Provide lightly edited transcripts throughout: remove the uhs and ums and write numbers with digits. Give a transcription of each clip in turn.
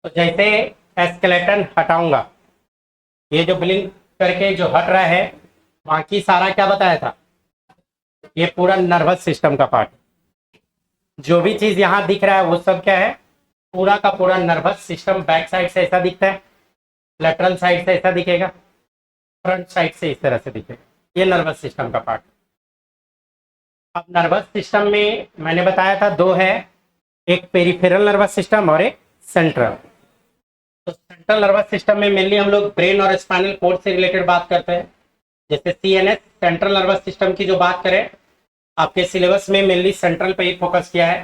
तो जैसे स्केलेटन हटाऊंगा, ये जो ब्लिंक करके जो हट रहा है, बाकी सारा क्या बताया था, ये पूरा नर्वस सिस्टम का पार्ट। जो भी चीज यहाँ दिख रहा है वो सब क्या है, पूरा का पूरा नर्वस सिस्टम। बैक साइड से ऐसा दिखता है, लेटरल साइड से ऐसा दिखेगा, फ्रंट साइड से इस तरह से दिखेगा। ये नर्वस सिस्टम का पार्ट। अब नर्वस सिस्टम में मैंने बताया था दो है, एक पेरिफेरल नर्वस सिस्टम और एक सेंट्रल। तो सेंट्रल नर्वस सिस्टम में मेनली हम लोग ब्रेन और स्पाइनल कोड से रिलेटेड बात करते हैं। जैसे सीएनएस, सेंट्रल नर्वस सिस्टम की जो बात करें, आपके सिलेबस में मेनली सेंट्रल पे ही फोकस किया है।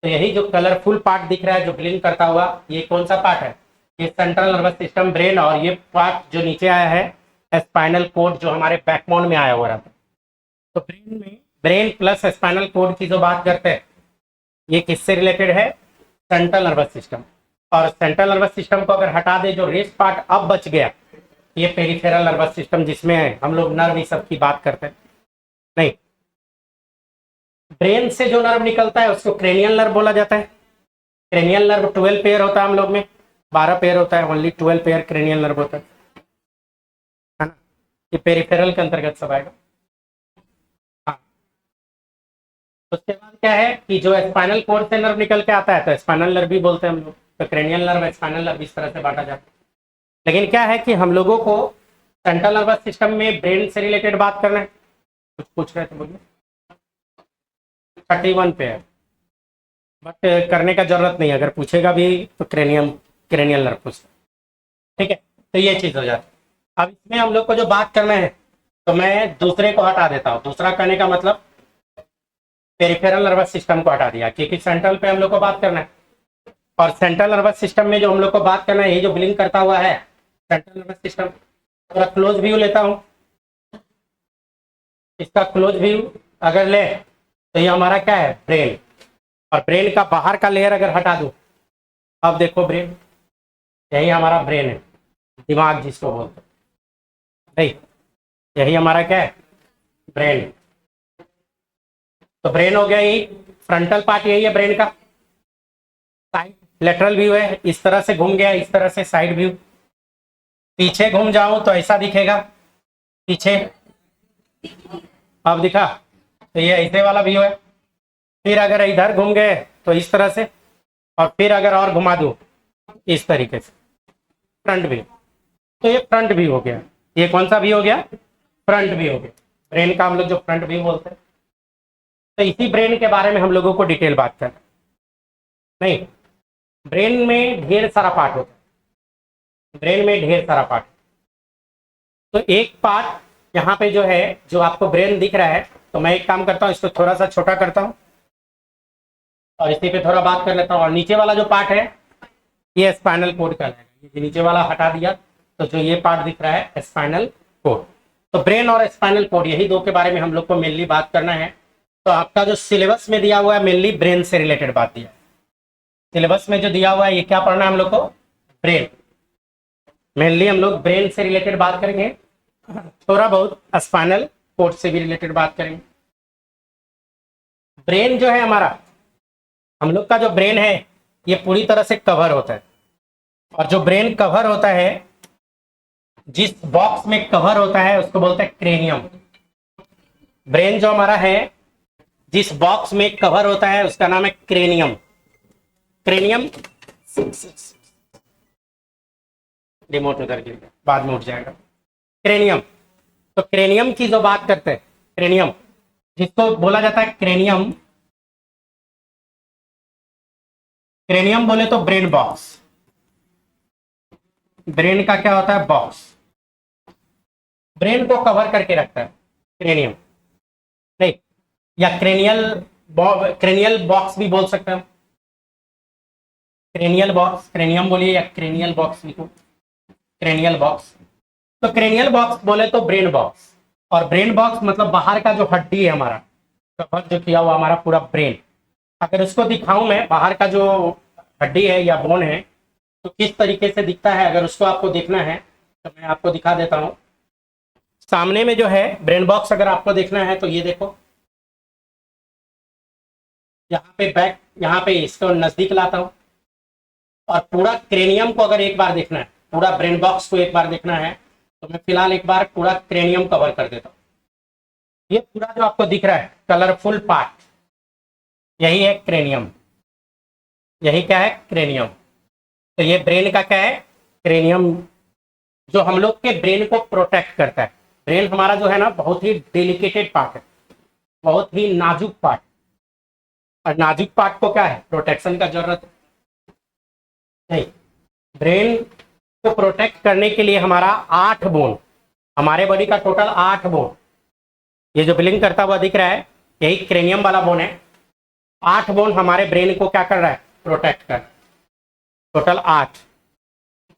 तो यही जो कलरफुल पार्ट दिख रहा है जो ब्लिंक करता हुआ, ये कौन सा पार्ट है, ये सेंट्रल नर्वस सिस्टम ब्रेन। और ये पार्ट जो नीचे आया है स्पाइनल कोड, जो हमारे बैकबोन में आया हुआ रहता है। तो ब्रेन में ब्रेन प्लस स्पाइनल कोड की जो बात करते हैं, ये किससे रिलेटेड है, सेंट्रल नर्वस सिस्टम। और सेंट्रल नर्वस सिस्टम को अगर हटा दे, जो रेस्ट पार्ट अब बच गया, ये पेरिफेरल नर्वस सिस्टम, जिसमें हम लोग नर्व सब की बात करते हैं। नहीं, ब्रेन से जो नर्व निकलता है उसको क्रेनियल नर्व बोला जाता है। क्रेनियल नर्व 12 पेयर होता है, हम लोग में 12 पेयर होता है, ओनली 12 पेयर क्रेनियल नर्व होता है ना। ये पेरिफेरल के अंतर्गत सब आएगा। हाँ, उसके बाद क्या है कि जो स्पाइनल कोड से नर्व निकल के आता है तो स्पाइनल नर्व भी बोलते हैं हम लोग। तो क्रेनियल नर्व, स्पाइनल नर्व इस तरह से बांटा जाता है। लेकिन क्या है कि हम लोगों को सेंट्रल नर्वस सिस्टम में ब्रेन से रिलेटेड बात करना है। कुछ पूछ रहे थे, बोलिए। 31 पे है, बट करने का जरूरत नहीं, अगर पूछेगा भी तो क्रेनियल नर्व पूछ। ठीक है, तो ये चीज हो जाती है। अब इसमें हम लोग को जो बात करना है, तो मैं दूसरे को हटा देता हूँ। दूसरा करने का मतलब पेरिफेरल नर्वस सिस्टम को हटा दिया, क्योंकि सेंट्रल पे हम लोग को बात करना है। और सेंट्रल नर्वस सिस्टम में जो हम लोग को बात करना है, ये जो ब्लिंक करता हुआ है सेंट्रल नर्वस सिस्टम, थोड़ा क्लोज व्यू लेता हूँ। इसका क्लोज व्यू अगर ले तो ये हमारा क्या है, ब्रेन। और ब्रेन का बाहर का लेयर अगर हटा दूं, अब देखो ब्रेन, यही हमारा ब्रेन है, दिमाग जिसको बोलते हैं। नहीं, यही हमारा क्या है, ब्रेन। तो ब्रेन हो गया, यही फ्रंटल पार्ट यही है ब्रेन का। साइड लेटरल व्यू है, इस तरह से घूम गया, इस तरह से साइड व्यू। पीछे घूम जाऊं तो ऐसा दिखेगा, पीछे अब दिखा, तो ये ऐसे वाला व्यू है। फिर अगर इधर घूम गए तो इस तरह से, और फिर अगर और घुमा दूं इस तरीके से, फ्रंट व्यू। तो ये फ्रंट व्यू हो गया। ये कौन सा व्यू हो गया, फ्रंट व्यू हो गया। ब्रेन का हम लोग जो फ्रंट व्यू बोलते हैं। तो इसी ब्रेन के बारे में हम लोगों को डिटेल बात करना। नहीं, ब्रेन में ढेर सारा पार्ट होता है, ब्रेन में ढेर सारा पार्ट। तो एक पार्ट यहाँ पे जो है, जो आपको ब्रेन दिख रहा है, तो मैं एक काम करता हूँ, इसको थोड़ा सा छोटा करता हूँ और इसी पे थोड़ा बात कर लेता हूँ। और नीचे वाला जो पार्ट है, ये स्पाइनल कोड का है। ये नीचे वाला हटा दिया तो जो ये पार्ट दिख रहा है स्पाइनल कोड। तो ब्रेन और स्पाइनल कोड, यही दो के बारे में हम लोग को मेनली बात करना है। तो आपका जो सिलेबस में दिया हुआ है, मेनली ब्रेन से रिलेटेड बात दिया है। सिलेबस में जो दिया हुआ है, ये क्या पढ़ना है हम लोग को, ब्रेन। मेनली हम लोग ब्रेन से रिलेटेड बात करेंगे, थोड़ा बहुत स्पाइनल कोड से भी रिलेटेड बात करेंगे। ब्रेन जो है हमारा, हम लोग का जो ब्रेन है, ये पूरी तरह से कवर होता है। और जो ब्रेन कवर होता है, जिस बॉक्स में कवर होता है, उसको बोलते हैं क्रेनियम। ब्रेन जो हमारा है, जिस बॉक्स में कवर होता है, उसका नाम है क्रेनियम। क्रेनियम, रिमोट उधर गिर गया, बाद में उठ जाएगा। क्रेनियम, तो क्रेनियम की जो बात करते हैं, क्रेनियम जिसको बोला जाता है क्रेनियम, क्रेनियम बोले तो ब्रेन बॉक्स। ब्रेन का क्या होता है, बॉक्स, ब्रेन को कवर करके रखता है क्रेनियम। नहीं, या क्रेनियल बॉक्स भी बोल सकते हैं। क्रेनियल बॉक्स, क्रेनियम बोलिए या क्रेनियल बॉक्स लिखो, क्रेनियल बॉक्स। तो क्रेनियल बॉक्स बोले तो ब्रेन बॉक्स। और ब्रेन बॉक्स मतलब बाहर का जो हड्डी है हमारा, कवर जो किया हुआ हमारा पूरा ब्रेन, अगर उसको दिखाऊं मैं, बाहर का जो हड्डी है या बोन है, तो किस तरीके से दिखता है, अगर उसको आपको देखना है तो मैं आपको दिखा देता हूं। सामने में जो है ब्रेन बॉक्स, अगर आपको देखना है तो ये देखो, यहाँ पे बैक, यहाँ पे इसको नजदीक लाता हूँ, और पूरा क्रेनियम को अगर एक बार देखना है, पूरा ब्रेन बॉक्स को एक बार देखना है, तो मैं फिलहाल एक बार पूरा क्रेनियम कवर कर देता हूँ। ये पूरा जो आपको दिख रहा है कलरफुल पार्ट, यही है क्रेनियम। यही क्या है? क्रेनियम। तो ये ब्रेन का क्या है? क्रेनियम, जो हम लोग के ब्रेन को प्रोटेक्ट करता है। ब्रेन हमारा जो है ना बहुत ही डेलिकेटेड पार्ट है, बहुत ही नाजुक पार्ट, और नाजुक पार्ट को क्या है? प्रोटेक्शन का जरूरत है। नहीं, ब्रेन को प्रोटेक्ट करने के लिए हमारा 8 बोन, हमारे बॉडी का टोटल 8 बोन, ये जो ब्लिंक करता हुआ दिख रहा है यही क्रेनियम वाला बोन है। 8 बोन हमारे ब्रेन को क्या कर रहा है? प्रोटेक्ट कर। टोटल 8।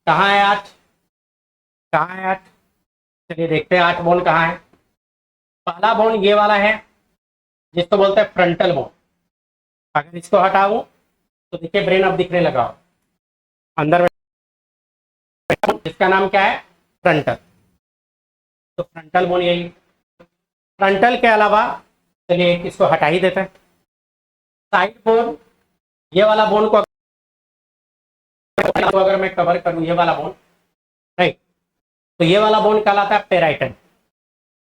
कहाँ है 8? कहाँ है 8? चलिए देखते हैं 8 बोन कहाँ है। पहला बोन ये वाला है, जिसको बोलते हैं फ्रंटल बोन। अगर इसको हटाऊं तो देखिए ब्रेन अब दिखने लगा अंदर में, इसका नाम क्या है? फ्रंटल। तो फ्रंटल बोन यही। फ्रंटल के अलावा चलिए इसको हटा ही देते हैं। साइड बोन, ये वाला बोन को अगर मैं कवर करूं, ये वाला बोन, राइट, तो ये वाला बोन कहलाता है पेराइटल।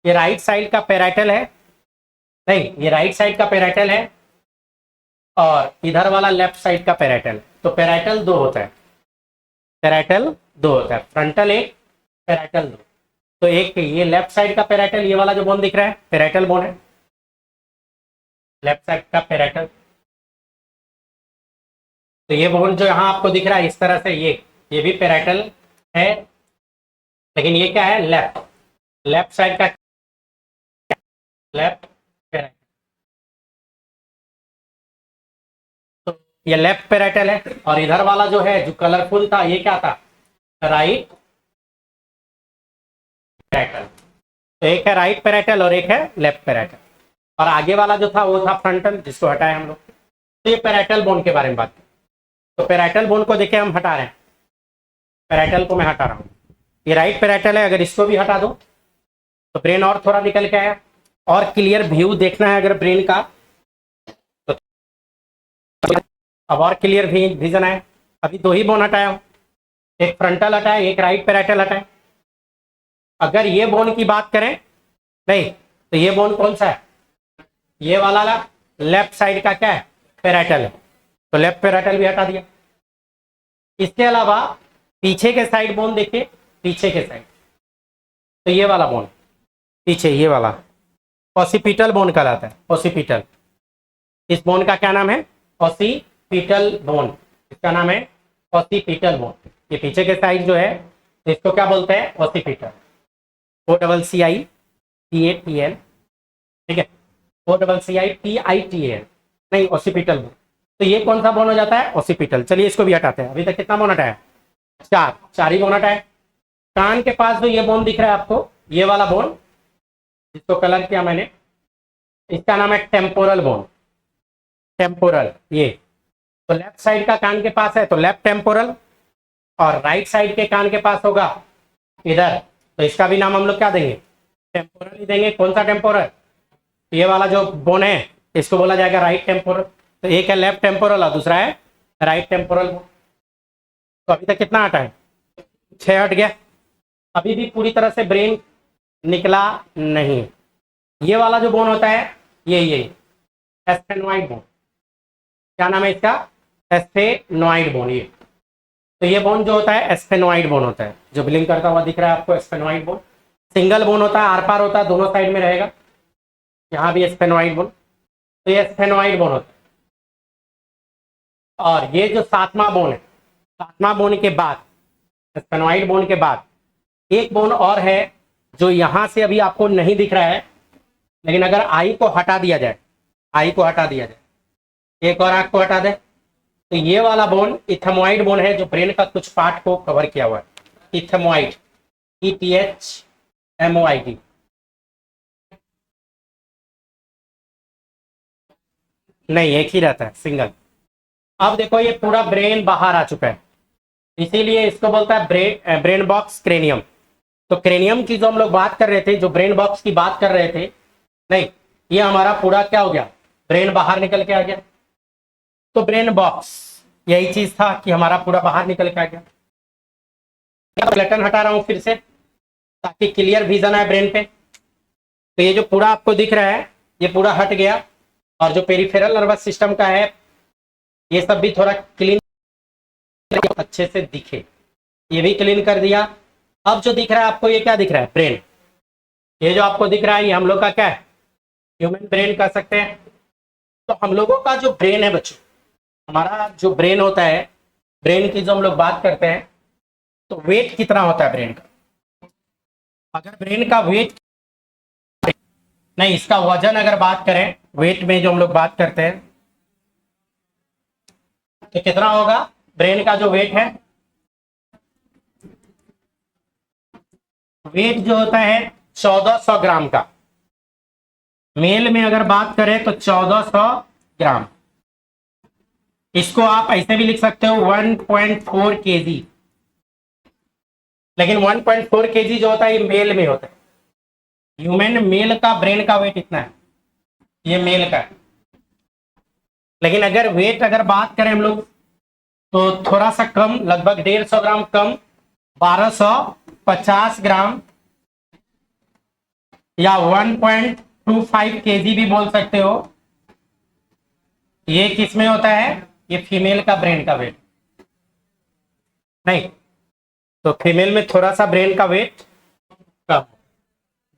ये राइट साइड का पेराइटल है, नहीं ये राइट साइड का पेराइटल है, और इधर वाला लेफ्ट साइड का पेराइटल। तो पेराइटल 2 होता है, पेराइटल 2 होता है, फ्रंटल 1, पेराइटल 2। तो एक ये लेफ्ट साइड का पेराइटल, ये वाला जो बोन दिख रहा है पेराइटल बोन है, लेफ्ट साइड का पेराइटल। तो ये बोन जो यहाँ आपको दिख रहा है इस तरह से, ये भी पेराइटल है, लेकिन ये क्या है? लेफ्ट साइड का, लेफ्ट पेराइटल। तो ये लेफ्ट पेराइटल है, और इधर वाला जो है जो कलरफुल था ये क्या था? Right parietal. तो एक है राइट पेराइटल और एक है लेफ्ट पेराइटल, और आगे वाला जो था वो था फ्रंटल, जिसको हटाए हम लोग। तो ये पेराइटल बोन के बारे में बात। तो पेराइटल बोन को देखिए हम हटा रहे हैं, पेराइटल को मैं हटा रहा हूँ। ये राइट पेराइटल है, अगर इसको भी हटा दो तो ब्रेन और थोड़ा निकल के आया, और क्लियर व्यू देखना है अगर ब्रेन का, तो अब और क्लियर विजन है। अभी 2 ही बोन हटाया हूँ, एक फ्रंटल हटाया, एक राइट पेराइटल हटाया। अगर ये बोन की बात करें, नहीं तो ये बोन कौन सा है? ये वाला लेफ्ट साइड का क्या है? पेराइटल है, तो लेफ्ट पेराइटल भी हटा दिया। इसके अलावा पीछे के साइड बोन देखिए, पीछे के साइड, तो ये वाला बोन पीछे, ये वाला ऑसिपिटल बोन कहलाता है, ऑसिपिटल। इस बोन का क्या नाम है? Occipital bone. इसका नाम है ऑसिपिटल बोन। ये पीछे के साइड जो है इसको क्या बोलते हैं? ऑसिपिटल। OCCIPATL, ठीक है, OCCIPITAL, नहीं ऑसिपिटल बोन। तो ये कौन सा बोन हो जाता है? ऑसिपिटल। चलिए इसको भी हटाते हैं। अभी तक कितना बोन हटाया? 4 ही बोन हटाए। कान के पास जो ये बोन दिख रहा है आपको, ये वाला बोन जिसको कलर किया मैंने, इसका नाम है टेम्पोरल बोन। टेम्पोरल, ये तो लेफ्ट साइड का कान के पास है तो लेफ्ट टेम्पोरल, और राइट साइड के कान के पास होगा इधर, तो इसका भी नाम हम लोग क्या देंगे? टेम्पोरल ही देंगे। कौन सा टेम्पोरल? ये वाला जो बोन है इसको बोला जाएगा राइट टेम्पोरल। तो एक है लेफ्ट टेम्पोरल और दूसरा है राइट टेम्पोरल बोन। तो अभी तक कितना हटा है? 6 हट गया। अभी भी पूरी तरह से ब्रेन निकला नहीं। ये वाला जो बोन होता है ये एस्फेनॉइड बोन, क्या नाम है इसका? एस्फेनॉइड बोन। ये तो ये बोन जो होता है एस्फेनॉइड बोन होता है, जो ब्लिंक करता हुआ दिख रहा है आपको, एस्फेनॉइड बोन। सिंगल बोन होता है, आर पार होता है, दोनों साइड में रहेगा। यहाँ भी एस्फेनॉइड बोन, तो ये एस्फेनॉइड बोन होता है। और ये जो 7वां बोन है, 7वां बोन के बाद, एस्फेनॉइड बोन के बाद एक बोन और है जो यहां से अभी आपको नहीं दिख रहा है, लेकिन अगर आई को हटा दिया जाए, आई को हटा दिया जाए, एक और आंख को हटा दे, तो ये वाला बोन इथेमॉइड बोन है, जो ब्रेन का कुछ पार्ट को कवर किया हुआ है। इथेमॉइड, ETHMOID। नहीं, एक ही रहता है, सिंगल। अब देखो ये पूरा ब्रेन बाहर आ चुका है, इसीलिए इसको बोलता है ब्रेन बॉक्स क्रेनियम। तो क्रेनियम की जो हम लोग बात कर रहे थे, जो ब्रेन बॉक्स की बात कर रहे थे, नहीं ये हमारा पूरा क्या हो गया? ब्रेन बाहर निकल के आ गया। तो ब्रेन बॉक्स यही चीज था कि हमारा पूरा बाहर निकल के आ गया। स्केलेटन हटा रहा हूँ फिर से ताकि क्लियर विजन आए ब्रेन पे। तो ये जो पूरा आपको दिख रहा है ये पूरा हट गया, और जो पेरिफेरल नर्वस सिस्टम का है ये सब भी थोड़ा क्लीन अच्छे से दिखे, ये भी क्लीन कर दिया। अब जो दिख रहा है आपको ये क्या दिख रहा है? ब्रेन। ये जो आपको दिख रहा है ये हम लोग का क्या है? ह्यूमन ब्रेन कह सकते हैं। तो हम लोगों का जो ब्रेन है बच्चों, हमारा जो ब्रेन होता है, ब्रेन की जो हम लोग बात करते हैं तो वेट कितना होता है ब्रेन का? अगर ब्रेन का वेट नहीं, इसका वजन अगर बात करें, वेट में जो हम लोग बात करते हैं तो कितना होगा? ब्रेन का जो वेट है, वेट जो होता है 1400 ग्राम का। मेल में अगर बात करें तो 1400 ग्राम। इसको आप ऐसे भी लिख सकते हो 1.4 केजी, लेकिन 1.4 केजी जो होता है ये मेल में होता है। ह्यूमन मेल का ब्रेन का वेट इतना है, ये मेल का है। लेकिन अगर वेट अगर बात करें हम लोग तो थोड़ा सा कम, लगभग 150 ग्राम कम, 1250 ग्राम या 1.25 केजी भी बोल सकते हो। ये किस में होता है? ये फीमेल का ब्रेन का वेट। नहीं, तो फीमेल में थोड़ा सा ब्रेन का वेट कम,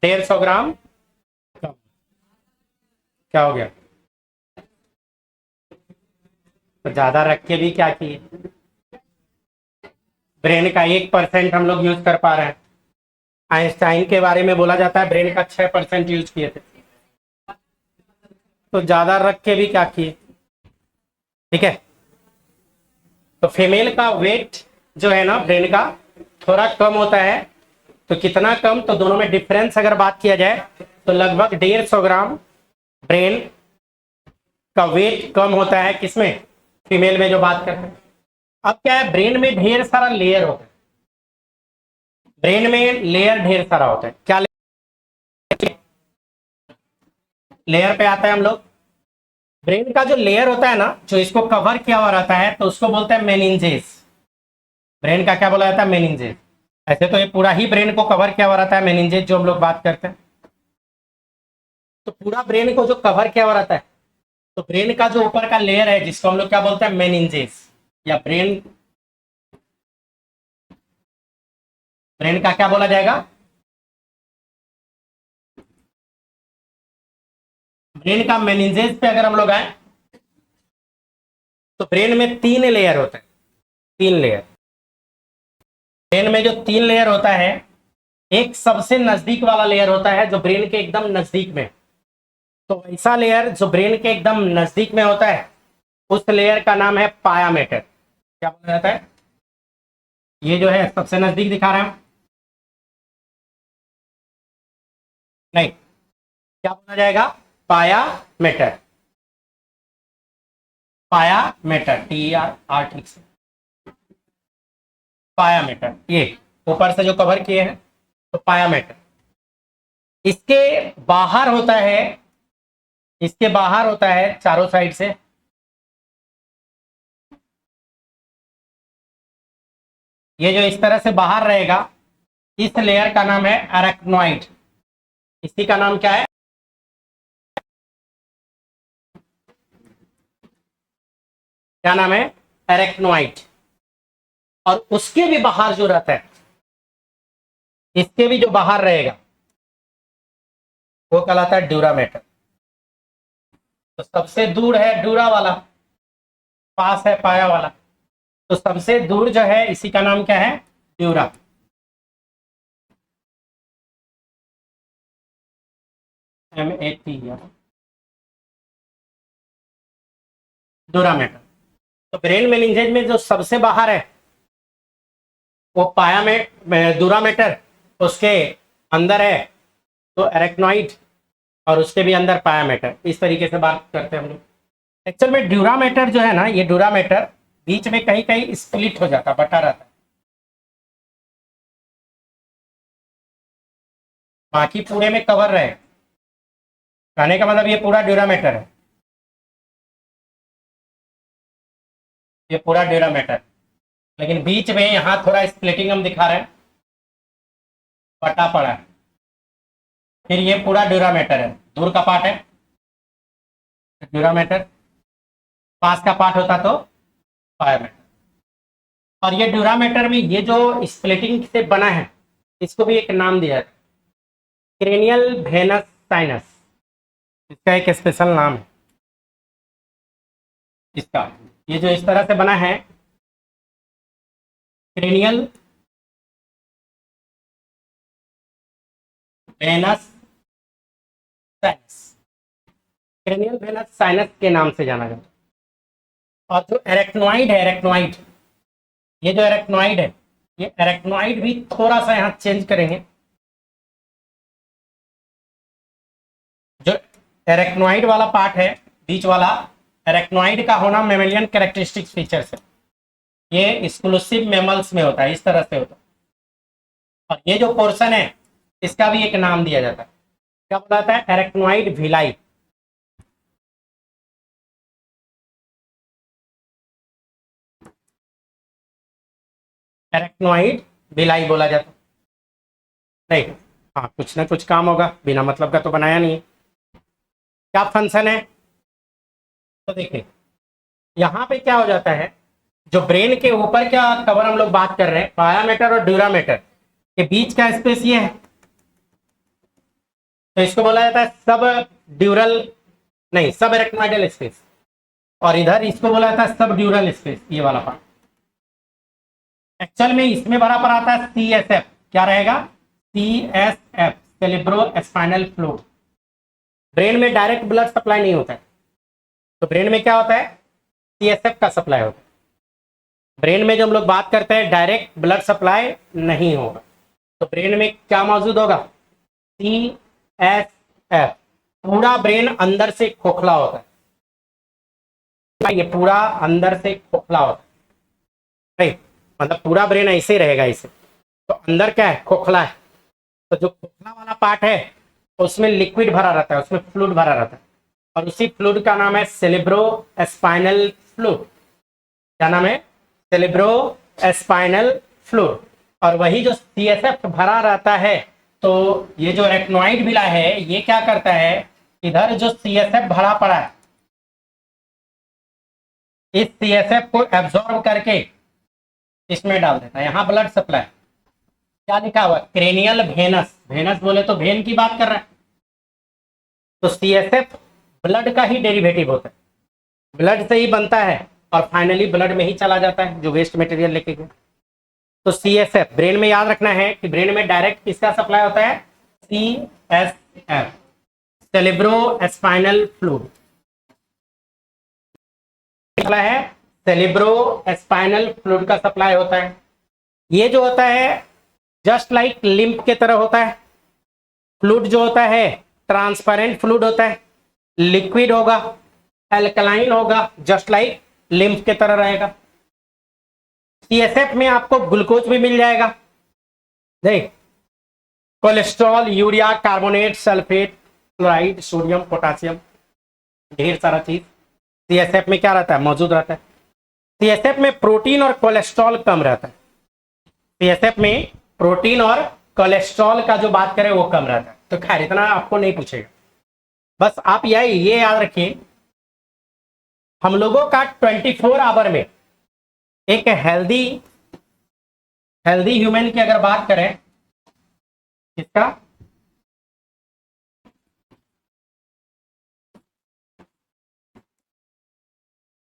150 ग्राम कम। क्या हो गया? तो ज्यादा रख के भी क्या किए? ब्रेन का 1% हम लोग यूज कर पा रहे हैं। आइंस्टाइन के बारे में बोला जाता है ब्रेन का 6% यूज किए थे, तो ज्यादा रख के भी क्या किए? ठीक है। तो फीमेल का वेट जो है ना ब्रेन का थोड़ा कम होता है। तो कितना कम? तो दोनों में डिफरेंस अगर बात किया जाए तो लगभग 150 ग्राम ब्रेन का वेट कम होता है। किसमें? फीमेल में जो बात करते हैं। अब क्या है, ब्रेन में ढेर सारा लेयर होता है। ब्रेन में लेयर ढेर सारा होता है। क्या लेयर पे आता है हम लोग? ब्रेन का जो लेयर होता है ना, जो इसको कवर किया हुआ रहता है, तो उसको बोलते हैं मेनिंजेस। ब्रेन का क्या बोला जाता है? मेनिंजेस। ऐसे तो ये पूरा ही ब्रेन को कवर किया हुआ रहता है, मेनिंजेस जो हम लोग बात करते हैं। तो पूरा ब्रेन को जो कवर किया हुआ रहता है, तो ब्रेन का जो ऊपर का लेयर है जिसको हम लोग क्या बोलते हैं? मेनिंजेस, या ब्रेन। ब्रेन का क्या बोला जाएगा? ब्रेन का मेनिंजेस पे अगर हम लोग आए तो ब्रेन में 3 लेयर होते हैं। 3 लेयर। ब्रेन में जो 3 लेयर होता है, एक सबसे नजदीक वाला लेयर होता है जो ब्रेन के एकदम नजदीक में। तो ऐसा लेयर जो ब्रेन के एकदम नजदीक में होता है उस लेयर का नाम है पाया मैटर। क्या बोला जाता है? ये जो है सबसे नजदीक दिखा रहा है। नहीं, क्या बोला जाएगा? पाया मैटर। पाया मैटर, TER से पाया मैटर। ये ऊपर से जो कवर किए हैं तो पाया मैटर। इसके बाहर होता है, इसके बाहर होता है चारों साइड से, ये जो इस तरह से बाहर रहेगा, इस लेयर का नाम है अरेक्नोइड। इसी का नाम क्या है? क्या नाम है? अरेक्नोइड। और उसके भी बाहर जो रहता है, इसके भी जो बाहर रहेगा वो कहलाता है ड्यूरामेटर। तो सबसे दूर है ड्यूरा वाला, पास है पाया वाला। तो सबसे दूर जो है इसी का नाम क्या है? ड्यूरा। MAT, dura mater. तो ब्रेन मेनिंजेज में जो सबसे बाहर है वो पाया में ड्यूरामेटर, उसके अंदर है तो एरेक्नोइड, और उसके भी अंदर पायामेटर। इस तरीके से बात करते हैं हम लोग। एक्चुअल में ड्यूरामेटर जो है ना, ये ड्यूरामेटर बीच में कहीं कहीं स्प्लिट हो जाता, बटा रहता है। बाकी पूरे में कवर रहे, कहने का मतलब ये पूरा ड्यूरामेटर है। ये पूरा ड्यूरामेटर, लेकिन बीच में यहाँ थोड़ा स्प्लिटिंग हम दिखा रहे हैं, बटा पड़ा है। फिर ये पूरा ड्यूरामेटर है, दूर का पार्ट है ड्यूरामेटर, पास का पार्ट होता तो पायोमेटर। और ये ड्यूरामेटर में ये जो स्प्लिटिंग से बना है, इसको भी एक नाम दिया है, क्रेनियल वेनस साइनस। इसका एक स्पेशल नाम है इसका। ये जो इस तरह से बना है, cranial Venus sinus, cranial Venus sinus के नाम से जाना जाता है। और जो एरेक्नोइड है, एरेक्नोइड, ये जो एरेक्नोइड है, ये एरेक्नोइड भी थोड़ा सा यहाँ चेंज करेंगे। जो एरेक्नोइड वाला पार्ट है, बीच वाला, एरेक्नोइड का होना मेमेलियन कैरेक्टरिस्टिक्स फीचर्स है। ये एक्सक्लूसिव मेमल्स में होता है, इस तरह से होता है। और ये जो पोर्शन है, इसका भी एक नाम दिया जाता है, क्या बोला जाता है? Arachnoid villi. एरेक्नोइड विलाई बोला जाता है। नहीं, हाँ, कुछ ना कुछ काम होगा, बिना मतलब का तो बनाया नहीं है। क्या फंक्शन है? तो देखिए यहाँ पे क्या हो जाता है, जो ब्रेन के ऊपर क्या कवर हम लोग बात कर रहे हैं, पायामेटर और ड्यूरामेटर के बीच का स्पेस ये है, तो इसको बोला जाता है सब ड्यूरल, नहीं, सब एरेक्नोइडल स्पेस। और इधर इसको बोला जाता है सब ड्यूरल स्पेस, ये वाला पार्ट। एक्चुअल में इसमें बराबर आता है CSF। क्या रहेगा? CSF, cerebro spinal fluid. Brain में डायरेक्ट ब्लड सप्लाई नहीं होता है, तो ब्रेन में क्या होता है? CSF का सप्लाई होता है। ब्रेन में जो हम लोग बात करते हैं, डायरेक्ट ब्लड सप्लाई नहीं होगा, तो ब्रेन में क्या मौजूद होगा? CSF। पूरा ब्रेन अंदर से खोखला होता है, ये पूरा अंदर से खोखला होता है, नहीं मतलब पूरा ब्रेन ऐसे ही रहेगा इसे, तो अंदर क्या है? खोखला है। तो जो खोखला वाला पार्ट है, उसमें लिक्विड भरा रहता है, उसमें फ्लूइड भरा रहता है, और उसी फ्लूइड का नाम है सेरेब्रो स्पाइनल फ्लूइड। क्या नाम है? Cerebro spinal fluid. और वही जो CSF भरा रहता है, तो ये जो एरेक्नोइड विला है, ये क्या करता है, इधर जो CSF भरा पड़ा है, इस CSF को एब्जॉर्ब करके इसमें डाल देता है। यहाँ ब्लड सप्लाई क्या लिखा हुआ? Cranial Venus. वेनस बोले तो वेन की बात कर रहा है, तो CSF ब्लड का ही डेरिवेटिव होता है, ब्लड से ही बनता है और फाइनली ब्लड में ही चला जाता है जो वेस्ट मटेरियल लेके गया। तो CSF ब्रेन में याद रखना है कि ब्रेन में डायरेक्ट किसका सप्लाई होता है? CSF, सेरेब्रो स्पाइनल फ्लूइड है, सेरेब्रो स्पाइनल फ्लूइड का सप्लाई होता है। ये जो होता है जस्ट लाइक लिम्फ के तरह होता है। फ्लूइड जो होता है ट्रांसपेरेंट फ्लूइड होता है, लिक्विड होगा, एल्कलाइन होगा, जस्ट लाइक लिम्फ के तरह रहेगा। CSF में आपको ग्लूकोज भी मिल जाएगा, देख, cholesterol, urea, carbonate, sulphate, chloride, sodium, potassium, ढेर सारा चीज CSF में क्या रहता है? मौजूद रहता है। CSF में प्रोटीन और कोलेस्ट्रॉल कम रहता है। CSF में प्रोटीन और कोलेस्ट्रॉल का जो बात करें वो कम रहता है। तो खैर इतना आपको नहीं पूछेगा, बस आप ये याद रखिए, हम लोगों का 24 आवर में एक हेल्दी ह्यूमन की अगर बात करें, किसका?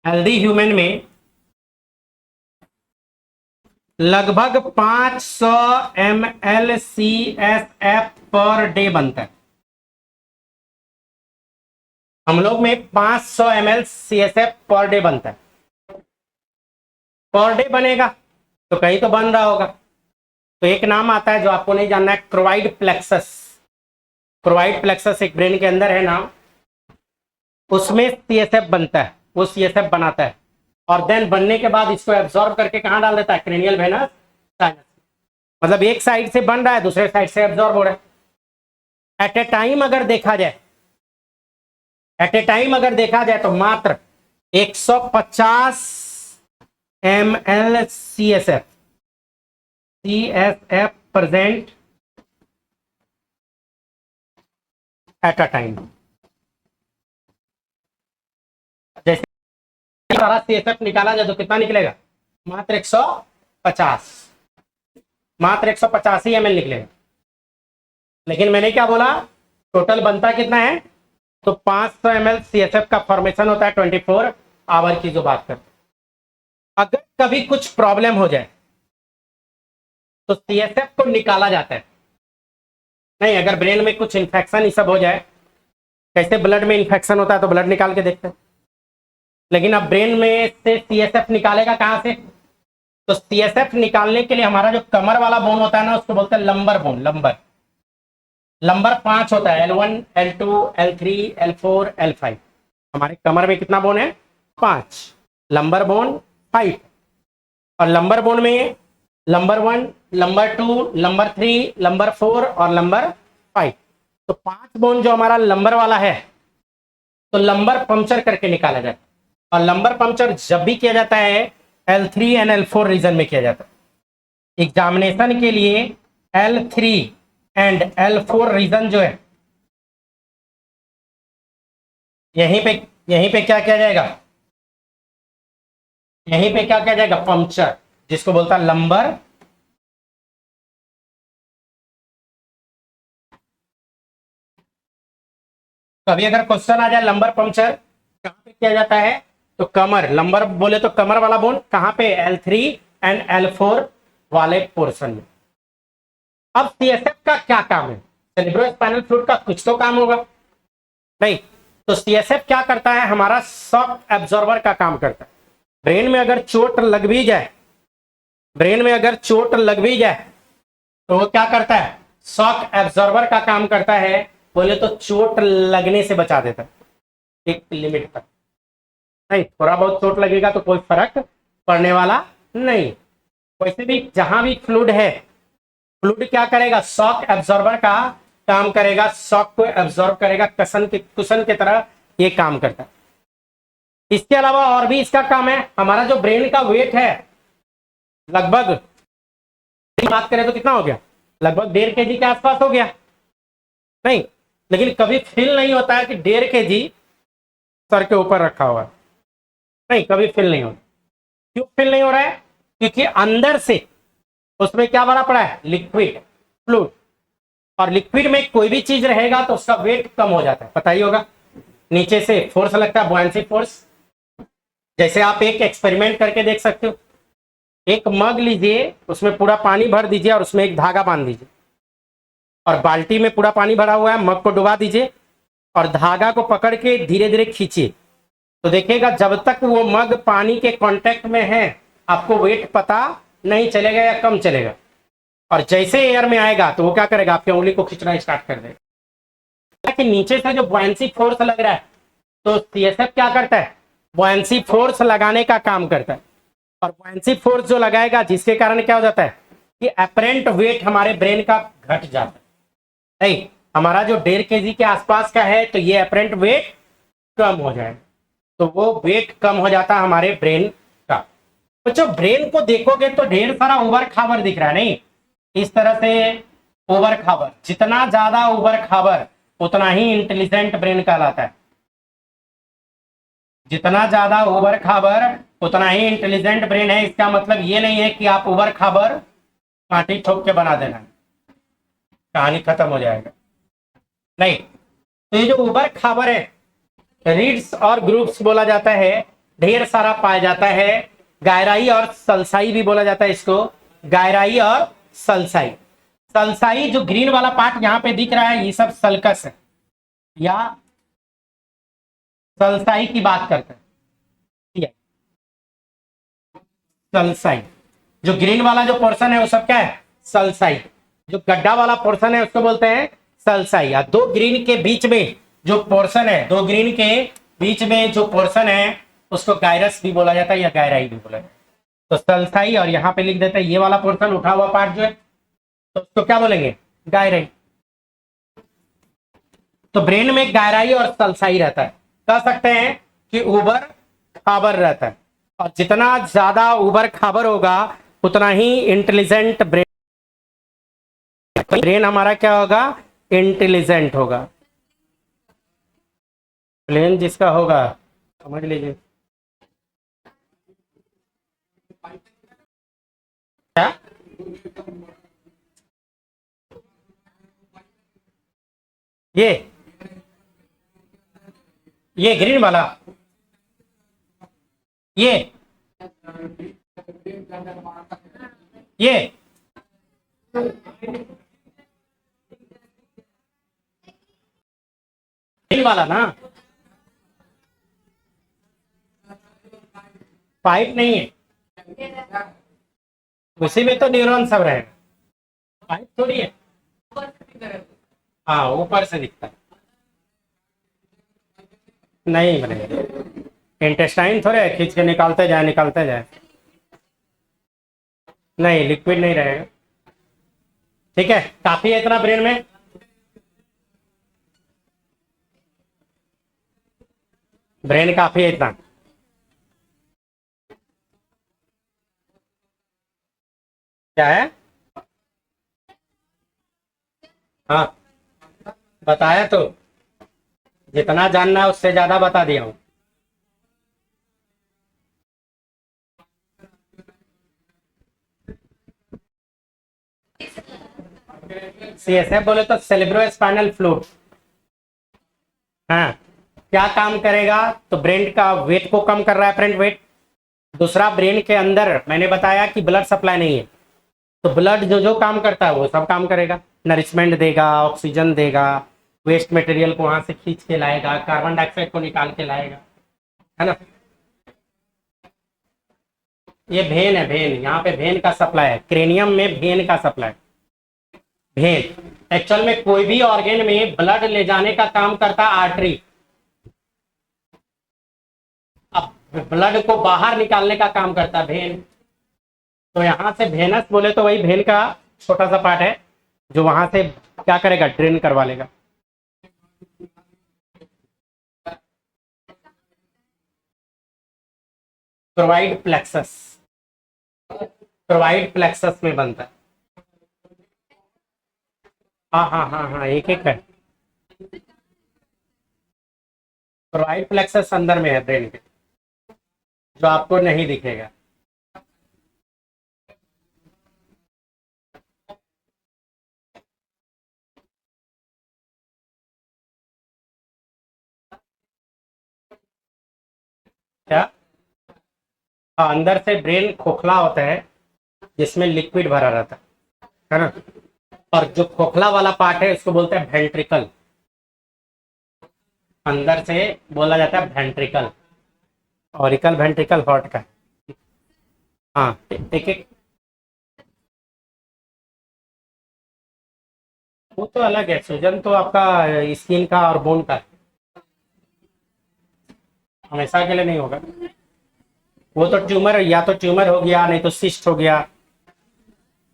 हेल्दी ह्यूमन में लगभग 500 ml CSF पर डे बनता है। हम लोग में 500 ml CSF पर डे बनता है। पर डे बनेगा तो कहीं तो बन रहा होगा, तो एक नाम आता है जो आपको नहीं जानना है, क्रोवाइड प्लेक्सस। क्रोवाइड प्लेक्सस एक ब्रेन के अंदर है नाम, उसमें CSF बनता है, वो CSF बनाता है, और देन बनने के बाद इसको एब्जॉर्ब करके कहाँ डाल देता है? Cranial Venus sinus. मतलब एक साइड से बन रहा है, दूसरे साइड से एब्जॉर्ब हो रहा है। एट ए टाइम अगर देखा जाए तो मात्र 150 MLCSF, CSF present at a time। जैसे सारा CSF निकाला जाए तो कितना निकलेगा? मात्र 150, मात्र 185 ml निकलेगा। लेकिन मैंने क्या बोला, टोटल बनता कितना है? तो 500 ml CSF का फॉर्मेशन होता है 24 आवर की जो बात करते हैं। अगर कभी कुछ प्रॉब्लम हो जाए तो CSF को निकाला जाता है। नहीं, अगर ब्रेन में कुछ इन्फेक्शन ये सब हो जाए, कैसे ब्लड में इन्फेक्शन होता है तो ब्लड निकाल के देखते हैं, लेकिन अब ब्रेन में से CSF निकालेगा कहां से? तो CSF निकालने के लिए हमारा जो कमर वाला बोन होता है ना, उसको बोलते हैं लंबर बोन। लंबर 5 होता है, L1, L2, L3, L4, L5। हमारे कमर में कितना बोन है? 5। Lumbar bone 5। और लंबर बोन में लंबर 1, लंबर 2, लंबर 3, लंबर 4 और लंबर 5। तो 5 बोन जो हमारा लंबर वाला है, तो लंबर पंक्चर करके निकाला जाता है। और लंबर पंक्चर जब भी किया जाता है L3 एंड L4 रीजन में किया जाता है। एग्जामिनेशन के लिए L3 एंड L4 रीजन जो है, यहीं पे क्या किया जाएगा? यहीं पे क्या किया जाएगा? पंक्चर, जिसको बोलता है लंबर। कभी अगर क्वेश्चन आ जाए लंबर पंक्चर कहां पे किया जाता है, तो कमर, लंबर बोले तो कमर वाला बोन कहां पे? L3 एंड L4 वाले पोर्शन में। अब CSF का क्या काम है? सेरेब्रोस्पाइनल फ्लूइड का कुछ तो काम होगा, नहीं? तो CSF क्या करता है? हमारा शॉक एब्जॉर्बर का काम करता है। ब्रेन में अगर चोट लग भी जाए, ब्रेन में अगर चोट लग भी जाए तो वो क्या करता है? शॉक एब्जॉर्बर का काम करता है। बोले तो चोट लगने से बचा देता है एक लिमिट तक। नहीं, थोड़ा बहुत चोट लगेगा तो कोई फर्क पड़ने वाला नहीं। वैसे भी जहां भी फ्लूइड है, फ्लूइड क्या करेगा? शॉक एब्जॉर्बर का काम करेगा, शॉक को एब्जॉर्ब करेगा, कुशन की तरह ये काम करता है। इसके अलावा और भी इसका काम है। हमारा जो ब्रेन का वेट है, लगभग बात करें तो कितना हो गया? लगभग 1.5 kg के आसपास हो गया, नहीं? लेकिन कभी फील नहीं होता है कि 1.5 kg सर के ऊपर रखा हुआ है, नहीं, कभी फील नहीं होता। क्यों फील नहीं हो रहा है? क्योंकि अंदर से उसमें क्या भरा पड़ा है? Liquid, fluid. और लिक्विड में कोई भी चीज रहेगा तो उसका वेट कम हो जाता है, पता ही होगा। नीचे से फोर्स लगता है, बुयांसी फोर्स। जैसे आप एक एक्सपेरिमेंट करके देख सकते हो। एक मग लीजिए, उसमें पूरा पानी भर दीजिए और उसमें एक धागा बांध दीजिए, और बाल्टी में पूरा पानी भरा हुआ है, मग को डुबा दीजिए और धागा को पकड़ के धीरे धीरे खींचिए, तो देखिएगा जब तक वो मग पानी के कांटेक्ट में है आपको वेट पता नहीं चलेगा या कम चलेगा। और जैसे एयर में आएगा तो वो क्या करेगा? आपकी उंगली को खींचना स्टार्ट कर देगा। कि नीचे से जो बुयांसी फोर्स लग रहा है, तो CSF क्या करता है? बुयांसी फोर्स लगाने का काम करता है। और बुयांसी फोर्स जो लगाएगा, जिसके कारण क्या हो जाता है कि अपरेंट वेट हमारे ब्रेन का घट जाता है। नहीं, हमारा जो 1.5 kg के आसपास का है, तो ये अपरेंट वेट कम हो जाए, तो वो वेट कम हो जाता है हमारे ब्रेन का। तो जो ब्रेन को देखोगे तो ढेर सारा उबर खाबर दिख रहा है, नहीं? इस तरह से उबर खाबर, जितना ज्यादा उबर खाबर उतना ही इंटेलिजेंट ब्रेन कहलाता है। जितना ज्यादा उबर खाबर उतना ही इंटेलिजेंट ब्रेन है। इसका मतलब ये नहीं है कि आप उबर खाबर कांटी ठोक के बना देना, कहानी खत्म हो जाएगा, नहीं। तो ये जो उबर खाबर है, रीड्स और ग्रुप्स बोला जाता है, ढेर सारा पाया जाता है। गायराई और सलसाई भी बोला जाता है इसको, गायराई और सलसाई। सलसाई जो ग्रीन वाला पार्ट यहाँ पे दिख रहा है, ये सब सल्कस है, या सलसाई की बात करते हैं। सलसाई, जो ग्रीन वाला जो पोर्शन है वो सब क्या है? सलसाई। जो गड्ढा वाला पोर्शन है उसको बोलते हैं सलसाई। या दो ग्रीन के बीच में जो पोर्शन है, दो ग्रीन के बीच में जो पोर्शन है उसको गायरस भी बोला जाता है या गायराई भी बोला जाता है। तो सलसाई, और यहाँ पे लिख देते हैं ये वाला पोर्शन उठा हुआ पार्ट जो है, तो उसको क्या बोलेंगे? गायराई। तो ब्रेन में गायराई और सलसाई रहता है। कह सकते हैं कि उबर खाबर रहता है। और जितना ज्यादा उबर खाबर होगा उतना ही इंटेलिजेंट ब्रेन, ब्रेन हमारा क्या होगा, इंटेलिजेंट होगा। प्लेन जिसका होगा समझ लीजिए क्या, ये ये ग्रीन वाला, ये ग्रीन वाला ना, पाइप नहीं है, उसी में तो न्यूरॉन सब रहेगा, पाइप थोड़ी है। हाँ ऊपर से दिखता है, नहीं बनेगा, इंटेस्टाइन थोड़े है, खींच के निकालते जाए निकालते जाए, नहीं लिक्विड नहीं रहेगा। ठीक है, काफी है इतना ब्रेन में, ब्रेन काफी है इतना। क्या है, हाँ बताया तो, जितना जानना है उससे ज्यादा बता दिया हूँ। सीएसएफ बोले तो सेरेब्रो स्पाइनल फ्लूइड। हाँ, क्या काम करेगा, तो ब्रेन का वेट को कम कर रहा है, फ्रेंड वेट। दूसरा, ब्रेन के अंदर मैंने बताया कि ब्लड सप्लाई नहीं है, तो ब्लड जो जो काम करता है वो सब काम करेगा, नरिशमेंट देगा, ऑक्सीजन देगा, वेस्ट मटेरियल को वहां से खींच के लाएगा, कार्बन डाइऑक्साइड को निकाल के लाएगा, है ना। ये भेन है, भेन, यहाँ पे भेन का सप्लाई है, क्रेनियम में भेन का सप्लाई। भेन एक्चुअल में कोई भी ऑर्गेन में ब्लड ले जाने का काम करता है आर्टरी, अब ब्लड को बाहर निकालने का काम करता है भेन। तो यहां से भेनस बोले तो वही भेन का छोटा सा पार्ट है जो वहां से क्या करेगा, ड्रेन करवा लेगा। प्रोवाइड प्लेक्सस, प्रोवाइड प्लेक्सस में बनता है। हाँ हाँ हाँ हाँ, एक एक है, प्रोवाइड प्लेक्सस अंदर में है ब्रेन के, जो आपको नहीं दिखेगा। क्या, हाँ अंदर से ब्रेन खोखला होता है जिसमें लिक्विड भरा रहता है ना। और जो खोखला वाला पार्ट है उसको बोलते हैं वेंट्रिकल, अंदर से बोला जाता है वेंट्रिकल, ऑरिकल वेंट्रिकल हार्ट का। हाँ एक एक, वो तो अलग है, सूजन तो आपका स्किन का और बोन का है, हमेशा के लिए नहीं होगा। वो तो ट्यूमर, या तो ट्यूमर हो गया, नहीं तो सिस्ट हो गया,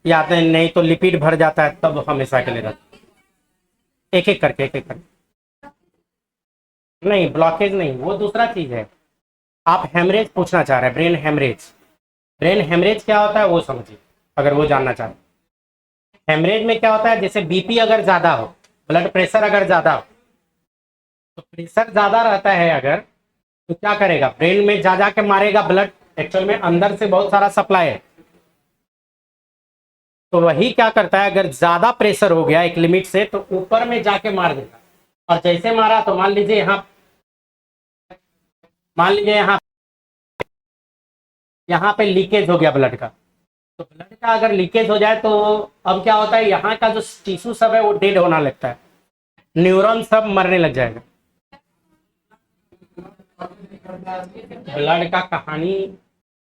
या तो नहीं तो लिपिड भर जाता है, तब हमेशा के लिए रहता है। एक एक करके, एक एक करके, नहीं ब्लॉकेज नहीं, वो दूसरा चीज है। आप हेमरेज पूछना चाह रहे हैं, ब्रेन हेमरेज, ब्रेन हेमरेज क्या होता है वो समझिए, अगर वो जानना चाहते हैं। हेमरेज में क्या होता है, जैसे बीपी अगर ज्यादा हो, ब्लड प्रेशर अगर ज्यादा हो, तो प्रेशर ज्यादा रहता है अगर, तो क्या करेगा, ब्रेन में जा जाके मारेगा ब्लड, एक्चुअल में अंदर से बहुत सारा सप्लाई है, तो वही क्या करता है, अगर ज्यादा प्रेशर हो गया एक लिमिट से तो ऊपर में जाके मार देगा। और जैसे मारा तो मान लीजिए यहाँ, मान लीजिए यहाँ पे लीकेज हो गया ब्लड का, तो ब्लड का अगर लीकेज हो जाए तो अब क्या होता है, यहाँ का जो टिश्यू सब है वो डेड होना लगता है, न्यूरॉन सब मरने लग जाएगा। ब्लड का कहानी,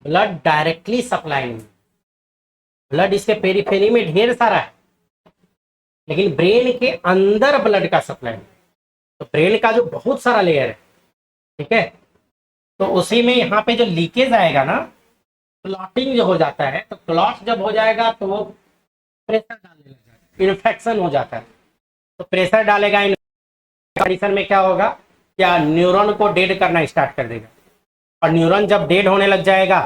ब्लड डायरेक्टली सप्लाई नहीं, ब्लड इसके पेरीफेरी में ढेर सारा है, लेकिन ब्रेन के अंदर ब्लड का सप्लाई नहीं। तो ब्रेन का जो बहुत सारा लेयर है, ठीक है, तो उसी में यहाँ पे जो लीकेज आएगा ना, क्लॉटिंग जो हो जाता है, तो क्लॉट जब हो जाएगा तो वो प्रेशर डालने लग जाएगा, इन्फेक्शन हो जाता है, तो प्रेशर डालेगा, कंडीशन में क्या होगा, क्या न्यूरॉन को डेड करना स्टार्ट कर देगा। और न्यूरॉन जब डेड होने लग जाएगा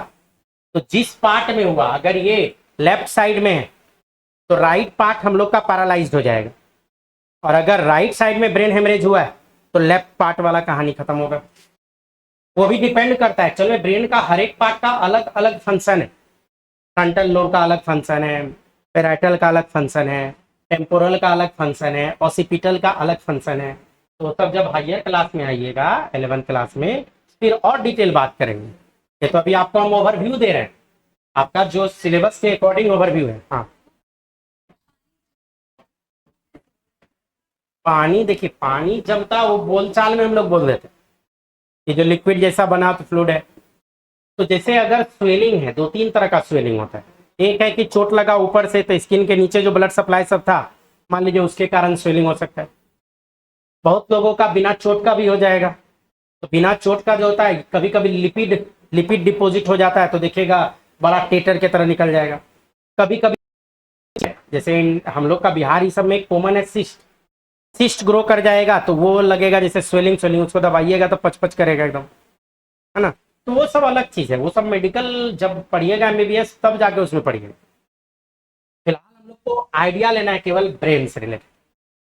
तो जिस पार्ट में हुआ, अगर ये लेफ्ट साइड में है तो राइट पार्ट हम लोग का पैरालाइज्ड हो जाएगा, और अगर राइट साइड में ब्रेन हेमरेज हुआ है तो लेफ्ट पार्ट वाला कहानी खत्म होगा। वो भी डिपेंड करता है, चलो ब्रेन का हर एक पार्ट का अलग अलग फंक्शन है। फ्रंटल लोब का अलग फंक्शन है, पेराइटल का अलग फंक्शन है, टेम्पोरल का अलग फंक्शन है, ऑसिपिटल का अलग फंक्शन है। तो सब जब हायर क्लास में आइएगा 11th क्लास में फिर और डिटेल बात करेंगे। ये तो अभी आपको हम ओवरव्यू दे रहे हैं, आपका जो सिलेबस के अकॉर्डिंग ओवरव्यू है। हाँ, पानी देखिए, पानी जमता वो बोलचाल में हम लोग बोल देते हैं, ये जो लिक्विड जैसा बना तो फ्लूइड है। तो जैसे अगर स्वेलिंग है, दो तीन तरह का स्वेलिंग होता है। एक है कि चोट लगा ऊपर से तो स्किन के नीचे जो ब्लड सप्लाई सब था, मान लीजिए उसके कारण स्वेलिंग हो सकता है। बहुत लोगों का बिना चोट का भी हो जाएगा। तो बिना चोट का जो होता है, कभी कभी लिपिड लिपिड डिपॉजिट हो जाता है तो देखिएगा बड़ा टेटर की तरह निकल जाएगा। कभी कभी जैसे हम लोग का बिहार ये सब में एक कॉमन है, सिस्ट सिस्ट ग्रो कर जाएगा तो वो लगेगा जैसे स्वेलिंग स्वेलिंग, उसको दबाइएगा तो पच पच करेगा एकदम, है ना। तो वो सब अलग चीज़ है, वो सब मेडिकल जब पढ़िएगा MBBS तब जाके उसमें पढ़िएगा। फिलहाल हम लोग को आइडिया लेना है केवल ब्रेन से रिलेटेड।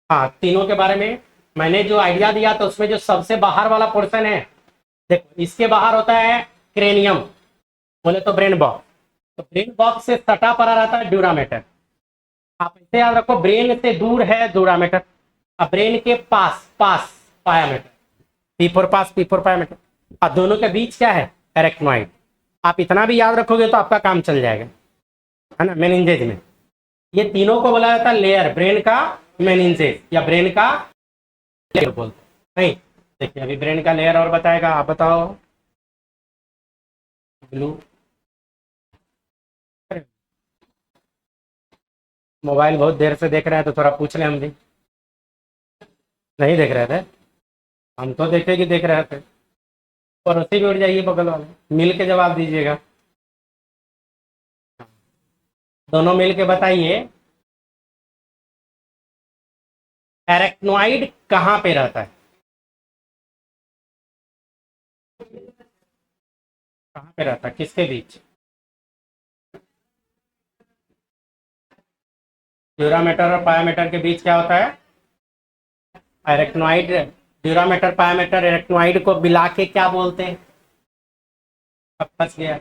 हाँ, तीनों के बारे में मैंने जो आइडिया दिया तो उसमें जो सबसे बाहर वाला पोर्शन है, देखो इसके बाहर होता है क्रेनियम, बोले तो ब्रेन बॉक्स। तो ब्रेन बॉक्स से सटा पड़ा रहता है ड्यूरामेटर। आप इसे याद रखो, ब्रेन से दूर है ड्यूरामेटर, अब ब्रेन के पास पास पायामेटर, पी फोर पायामेटर, और दोनों के बीच क्या है, एरेक्नोइड। आप इतना भी याद रखोगे तो आपका काम चल जाएगा, है ना। मेनिंजेज में ये तीनों को बोला जाता है लेयर, ब्रेन का मेनिंजेज या ब्रेन का लेयर बोलते नहीं। देखिए अभी ब्रेन का लेयर और बताएगा, आप बताओ। ब्लू, मोबाइल बहुत देर से देख रहे हैं तो थोड़ा पूछ लें हम भी। नहीं देख रहे थे, हम तो देखे कि देख रहे थे। पड़ोसी भी उठ जाइए बगल वाले, मिल के जवाब दीजिएगा। दोनों मिल के बताइए, एरेक्नोइड कहाँ पे रहता है, कहाँ पे रहता है, किसके बीच। ड्यूरामेटर और पायामेटर के बीच क्या होता है, एरेक्नोइड। ड्यूरामेटर पायामेटर एरेक्नोइड को मिला के क्या बोलते हैं, अब फंस गया।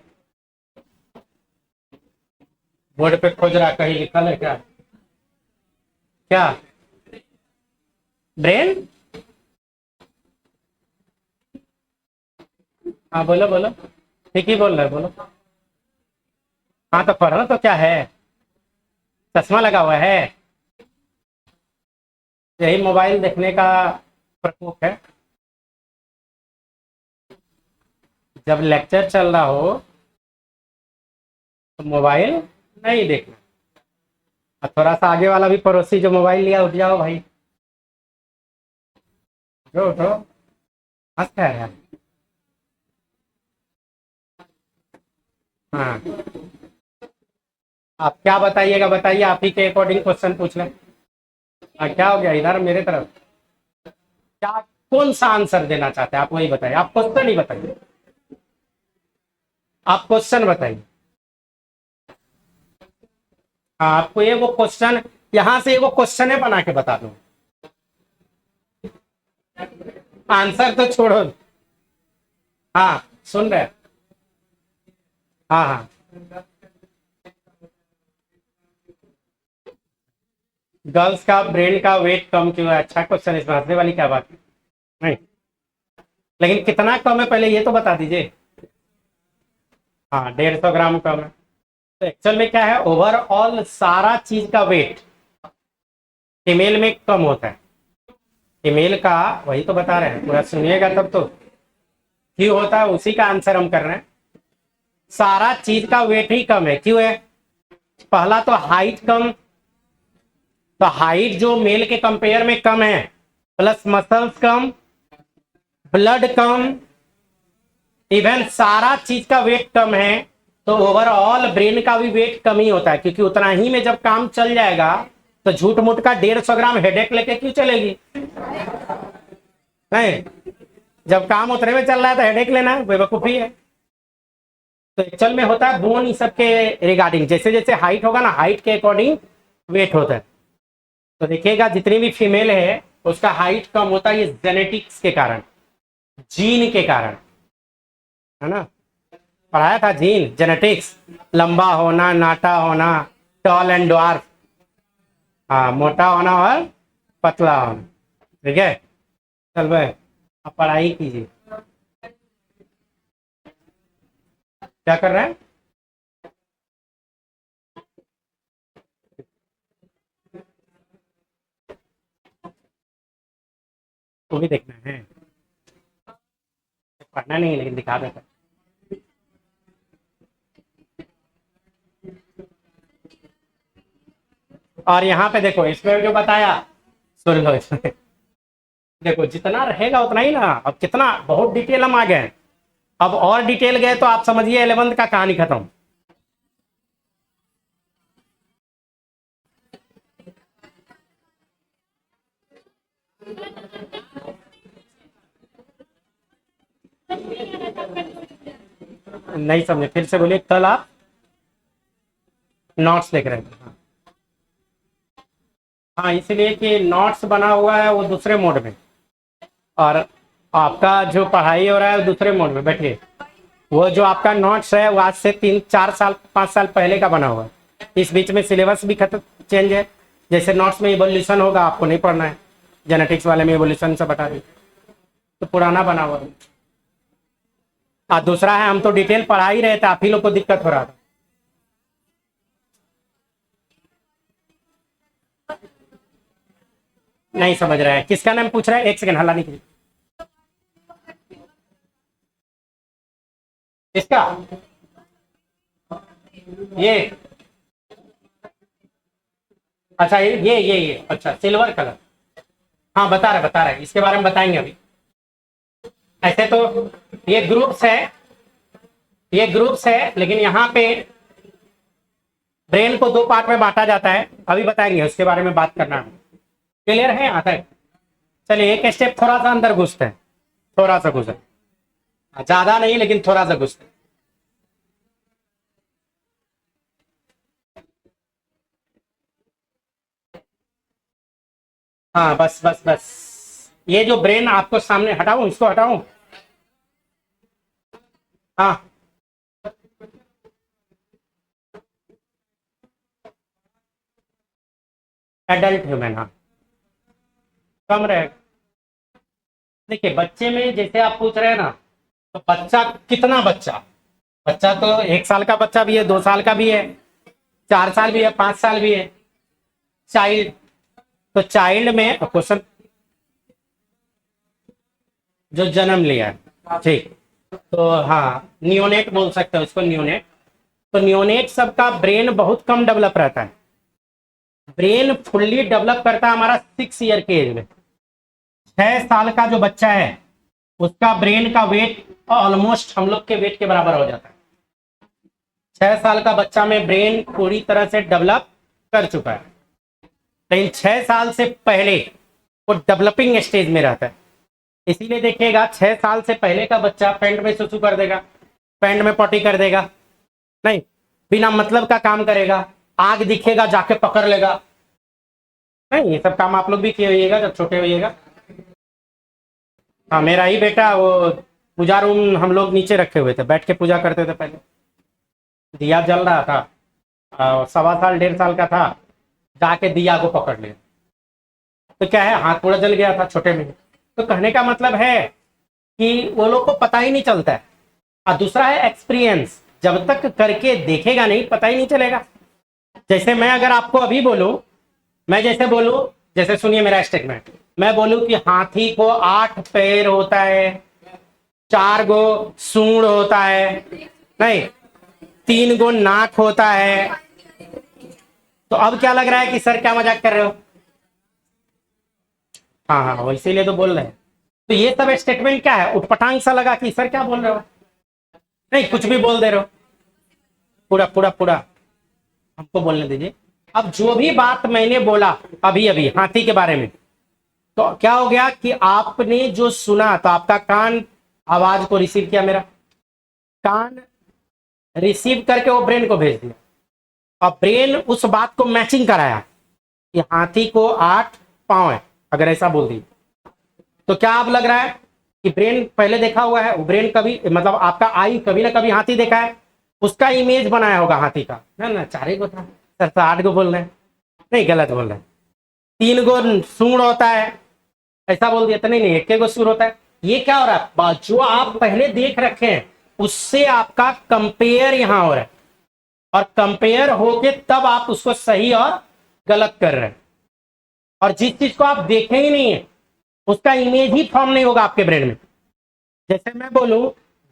बोर्ड पे खोज रहा, कहीं लिखा है क्या, क्या ब्रेन। हाँ बोलो बोलो, ठीक ही बोल रहे बोलो। हाँ तो पढ़ो तो क्या है, चश्मा लगा हुआ है, यही मोबाइल देखने का प्रकोप है। जब लेक्चर चल रहा हो तो मोबाइल नहीं देखना। और थोड़ा सा आगे वाला भी पड़ोसी जो मोबाइल लिया, उठ जाओ भाई, उठो उठो, हंस क्या है यार। हाँ, आप क्या बताइएगा, बताइए, आप ही के अकॉर्डिंग क्वेश्चन पूछ लें। क्या हो गया इधर मेरे तरफ, क्या कौन सा आंसर देना चाहते हैं आप, वही बताइए। आप क्वेश्चन ही बताइए, आप क्वेश्चन बताइए। हाँ, आपको ये वो क्वेश्चन, यहां से वो क्वेश्चन है बना के बता दूं, आंसर तो छोड़ो। हाँ सुन रहे हैं? हाँ हाँ, गर्ल्स का ब्रेन का वेट कम क्यों है, अच्छा क्वेश्चन, इसमें हंसने वाली क्या बात है। नहीं, लेकिन कितना कम है पहले ये तो बता दीजिए। हाँ, 150 ग्राम कम है। तो एक्चुअल में क्या है, ओवरऑल सारा चीज का वेट फीमेल में कम होता है। फीमेल का, वही तो बता रहे हैं, पूरा सुनिएगा तब तो। क्यों होता है उसी का आंसर हम कर रहे हैं। सारा चीज का वेट ही कम है, क्यों है, पहला तो हाइट कम, तो हाइट जो मेल के कंपेयर में कम है, प्लस मसल्स कम, ब्लड कम, इवन सारा चीज का वेट कम है, तो ओवरऑल ब्रेन का भी वेट कम ही होता है। क्योंकि उतना ही में जब काम चल जाएगा तो झूठ मूठ का 150 ग्राम हेडेक लेके क्यों चलेगी, नहीं। जब काम उतरे में चल रहा है तो हेडेक लेना है, बेवकूफ़ी है। तो एक्चुअल में होता है बोन, इस सब के रिगार्डिंग, जैसे जैसे हाइट होगा ना, हाइट के अकॉर्डिंग वेट होता है। तो देखिएगा जितनी भी फीमेल है उसका हाइट कम होता है, ये जेनेटिक्स के कारण, जीन के कारण, है ना। पढ़ाया था जीन, जेनेटिक्स, लंबा होना, नाटा होना, टॉल एंड ड्वार्फ, हाँ, मोटा होना और पतला होना। ठीक है, चल भाई अब पढ़ाई कीजिए। क्या कर रहे हैं? वो भी देखना है, पढ़ना नहीं है लेकिन दिखा देता। और यहाँ पे देखो, इसमें जो बताया सुन लो इसमें। देखो जितना रहेगा उतना ही ना, अब कितना बहुत डिटेल हम आ गए, अब और डिटेल गए तो आप समझिए 11th का कहानी खत्म। नहीं समझे, फिर से बोलिए। कल आप नोट्स लिख रहे थे? हाँ हाँ, इसलिए कि नोट्स बना हुआ है वो दूसरे मोड में, और आपका जो पढ़ाई हो रहा है वो दूसरे मोड में। बैठिए, वो जो आपका नोट्स है वो आज से 3 4 साल 5 साल पहले का बना हुआ है। इस बीच में सिलेबस भी खत्म, चेंज है। जैसे नोट्स में इवोल्यूशन होगा, आपको नहीं पढ़ना है, जेनेटिक्स वाले में इवोल्यूशन से बता दी, तो पुराना बना हुआ है। और दूसरा है, हम तो डिटेल पढ़ा ही रहे थे, आप ही लोग को दिक्कत हो रहा था। नहीं समझ रहा है, किसका नाम पूछ रहा है? एक सेकंड, हल्ला नहीं कीजिए। इसका, ये, अच्छा ये अच्छा, सिल्वर कलर। हाँ बता रहे, इसके बारे में बताएंगे अभी। ऐसे तो ये ग्रुप्स है, ये ग्रुप्स है, लेकिन यहाँ पे ब्रेन को 2 पार्ट में बांटा जाता है, अभी बताएंगे उसके बारे में बात करना है। क्लियर है यहाँ तक? चलिए एक स्टेप थोड़ा सा अंदर घुसते हैं, थोड़ा सा घुसे, ज्यादा नहीं लेकिन थोड़ा सा घुसते हैं। हाँ बस बस बस, ये जो ब्रेन आपको सामने, हटाऊं इसको, हटाऊं? हाँ, एडल्ट ह्यूमन, हाँ कम रहेगा। देखिए बच्चे में जैसे आप पूछ रहे हैं ना, तो बच्चा कितना बच्चा, बच्चा तो 1 साल का बच्चा भी है, 2 साल का भी है, 4 साल भी है, 5 साल भी है। चाइल्ड, तो चाइल्ड में क्वेश्चन, जो जन्म लिया है, ठीक। तो हाँ, नियोनेट बोल सकते हो इसको, नियोनेट। तो नियोनेट सबका ब्रेन बहुत कम डेवलप रहता है। ब्रेन फुल्ली डेवलप करता है हमारा 6 ईयर के एज में। 6 साल का जो बच्चा है उसका ब्रेन का वेट ऑलमोस्ट हम लोग के वेट के बराबर हो जाता है। 6 साल का बच्चा में ब्रेन पूरी तरह से डेवलप कर चुका है, लेकिन 6 साल से पहले वो डेवलपिंग स्टेज में रहता है। इसीलिए देखिएगा 6 साल से पहले का बच्चा पेंट में सुसु कर देगा, पेंट में पॉटी कर देगा, नहीं, बिना मतलब का काम करेगा, आग दिखेगा जाके पकड़ लेगा। नहीं, ये सब काम आप लोग भी किए होइएगा जब छोटे होइएगा। हाँ, मेरा ही बेटा, वो पूजा रूम हम लोग नीचे रखे हुए थे, बैठ के पूजा करते थे पहले। दिया जल रहा था, 1.25 साल 1.5 साल का था, जाके दिया को पकड़ लिया, तो क्या है, हाथ पूरा जल गया था छोटे में। तो कहने का मतलब है कि वो लोग को पता ही नहीं चलता है। और दूसरा है एक्सपीरियंस, जब तक करके देखेगा नहीं पता ही नहीं चलेगा। जैसे मैं अगर आपको अभी बोलूं, मैं जैसे बोलूं, जैसे सुनिए मेरा स्टेटमेंट, मैं बोलूं कि हाथी को 8 पैर होता है, 4 गो सूंड होता है, नहीं, 3 गो नाक होता है, तो अब क्या लग रहा है कि सर क्या मजाक कर रहे हो? हाँ हाँ, वो इसीलिए तो बोल रहे हैं। तो ये सब स्टेटमेंट क्या है, उठपटांग सा लगा कि सर क्या बोल रहे हो, नहीं कुछ भी बोल दे रहे हो, पूरा पूरा पूरा हमको बोलने दीजिए। अब जो भी बात मैंने बोला अभी अभी हाथी के बारे में, तो क्या हो गया कि आपने जो सुना तो आपका कान आवाज को रिसीव किया, मेरा कान रिसीव करके वो ब्रेन को भेज दिया, और ब्रेन उस बात को मैचिंग कराया कि हाथी को 8 पांव है, अगर ऐसा बोल दी तो क्या आप लग रहा है कि ब्रेन पहले देखा हुआ है, ब्रेन कभी मतलब आपका आई कभी ना कभी हाथी देखा है, उसका इमेज बनाया होगा हाथी का। ना ना 4 को था सर, तो 8 को बोल रहे हैं, नहीं गलत बोल रहे हैं, 3 को सूंड होता है, ऐसा बोल दिया तो नहीं, 1 को सूंड होता है। ये क्या हो रहा है, जो आप पहले देख रखे हैं उससे आपका कंपेयर यहां हो रहा है, और कंपेयर होके तब आप उसको सही और गलत कर रहे हैं। और जिस चीज को आप देखे ही नहीं है उसका इमेज ही फॉर्म नहीं होगा आपके ब्रेन में। जैसे मैं बोलूं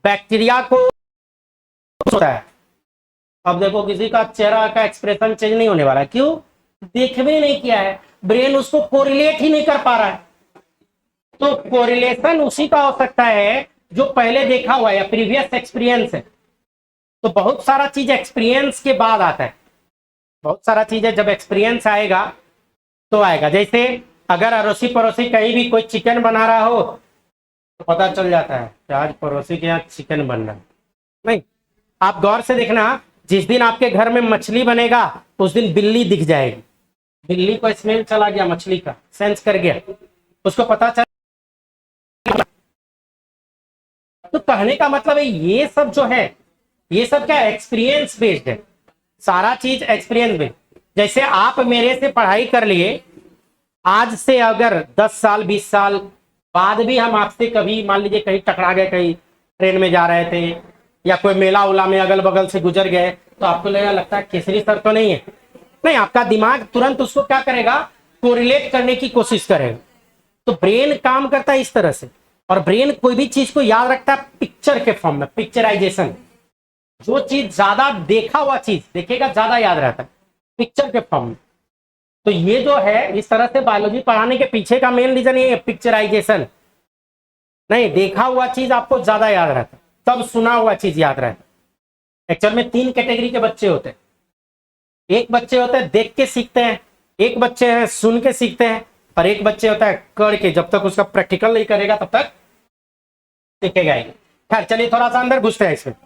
बैक्टीरिया को होता है, अब देखो किसी का चेहरा का एक्सप्रेशन चेंज नहीं होने वाला, क्यों, देख भी नहीं किया है, ब्रेन उसको कोरिलेट ही नहीं कर पा रहा है। तो कोरिलेशन उसी का हो सकता है जो पहले देखा हुआ है या प्रीवियस एक्सपीरियंस है। तो बहुत सारा चीज एक्सपीरियंस के बाद आता है, बहुत सारा चीज है जब एक्सपीरियंस आएगा तो आएगा। जैसे अगर अड़ोसी पड़ोसी कहीं भी कोई चिकन बना रहा हो तो पता चल जाता है कि आज पड़ोसी के यहाँ चिकन बन रहा है। नहीं, आप गौर से देखना, जिस दिन आपके घर में मछली बनेगा उस दिन बिल्ली दिख जाएगी, बिल्ली को स्मेल चला गया, मछली का सेंस कर गया, उसको पता चल। तो कहने का मतलब है ये सब जो है ये सब क्या एक्सपीरियंस बेस्ड है, सारा चीज एक्सपीरियंस बेस्ड। जैसे आप मेरे से पढ़ाई कर लिए, आज से अगर 10 साल 20 साल बाद भी हम आपसे कभी मान लीजिए कहीं टकरा गए, कहीं ट्रेन में जा रहे थे या कोई मेला उला में अगल बगल से गुजर गए, तो आपको लगता है केसरी सर तो नहीं है, नहीं, आपका दिमाग तुरंत उसको क्या करेगा, कोरिलेट करने की कोशिश करेगा। तो ब्रेन काम करता है इस तरह से, और ब्रेन कोई भी चीज को याद रखता है पिक्चर के फॉर्म में, पिक्चराइजेशन। जो चीज ज्यादा देखा हुआ चीज देखेगा ज्यादा याद रहता है पिक्चर के फॉर्म में। तो ये जो है इस तरह से बायोलॉजी पढ़ाने के पीछे का मेन रीजन ये है, पिक्चराइजेशन। नहीं, देखा हुआ चीज आपको ज्यादा याद रहता है, तब सुना हुआ चीज याद रहता है। एक्चुअल में 3 कैटेगरी के बच्चे होते हैं, एक बच्चे होते हैं देख के सीखते हैं, एक बच्चे हैं सुन के सीखते हैं, और एक बच्चे होता है कर के, जब तक उसका प्रैक्टिकल नहीं करेगा तब तक सीखेगा ही। खैर चलिए थोड़ा सा अंदर घुसते हैं, इसमें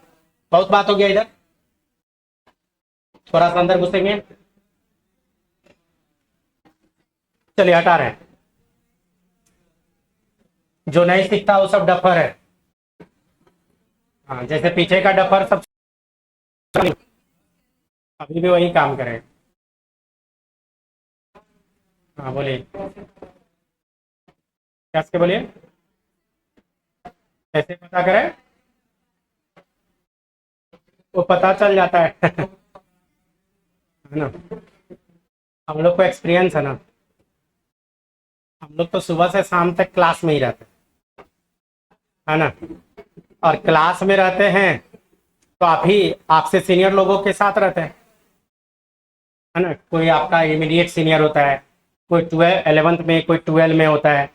बहुत बात हो गया, इधर थोड़ा सा अंदर घुसेंगे। चलिए हटा रहे हैं, जो नहीं सीखता वो सब डफर है। हाँ, जैसे पीछे का डफर सब अभी भी वही काम करे। हाँ बोलिए, कैसे बोलिए, कैसे पता करें, वो पता चल जाता है ना, हम लोग को एक्सपीरियंस है ना, हम लोग तो सुबह से शाम तक क्लास में ही रहते है ना, और क्लास में रहते हैं तो आप ही आपसे सीनियर लोगों के साथ रहते हैं, है ना, कोई आपका इमीडिएट सीनियर होता है, कोई 11th में, कोई 12 में होता है,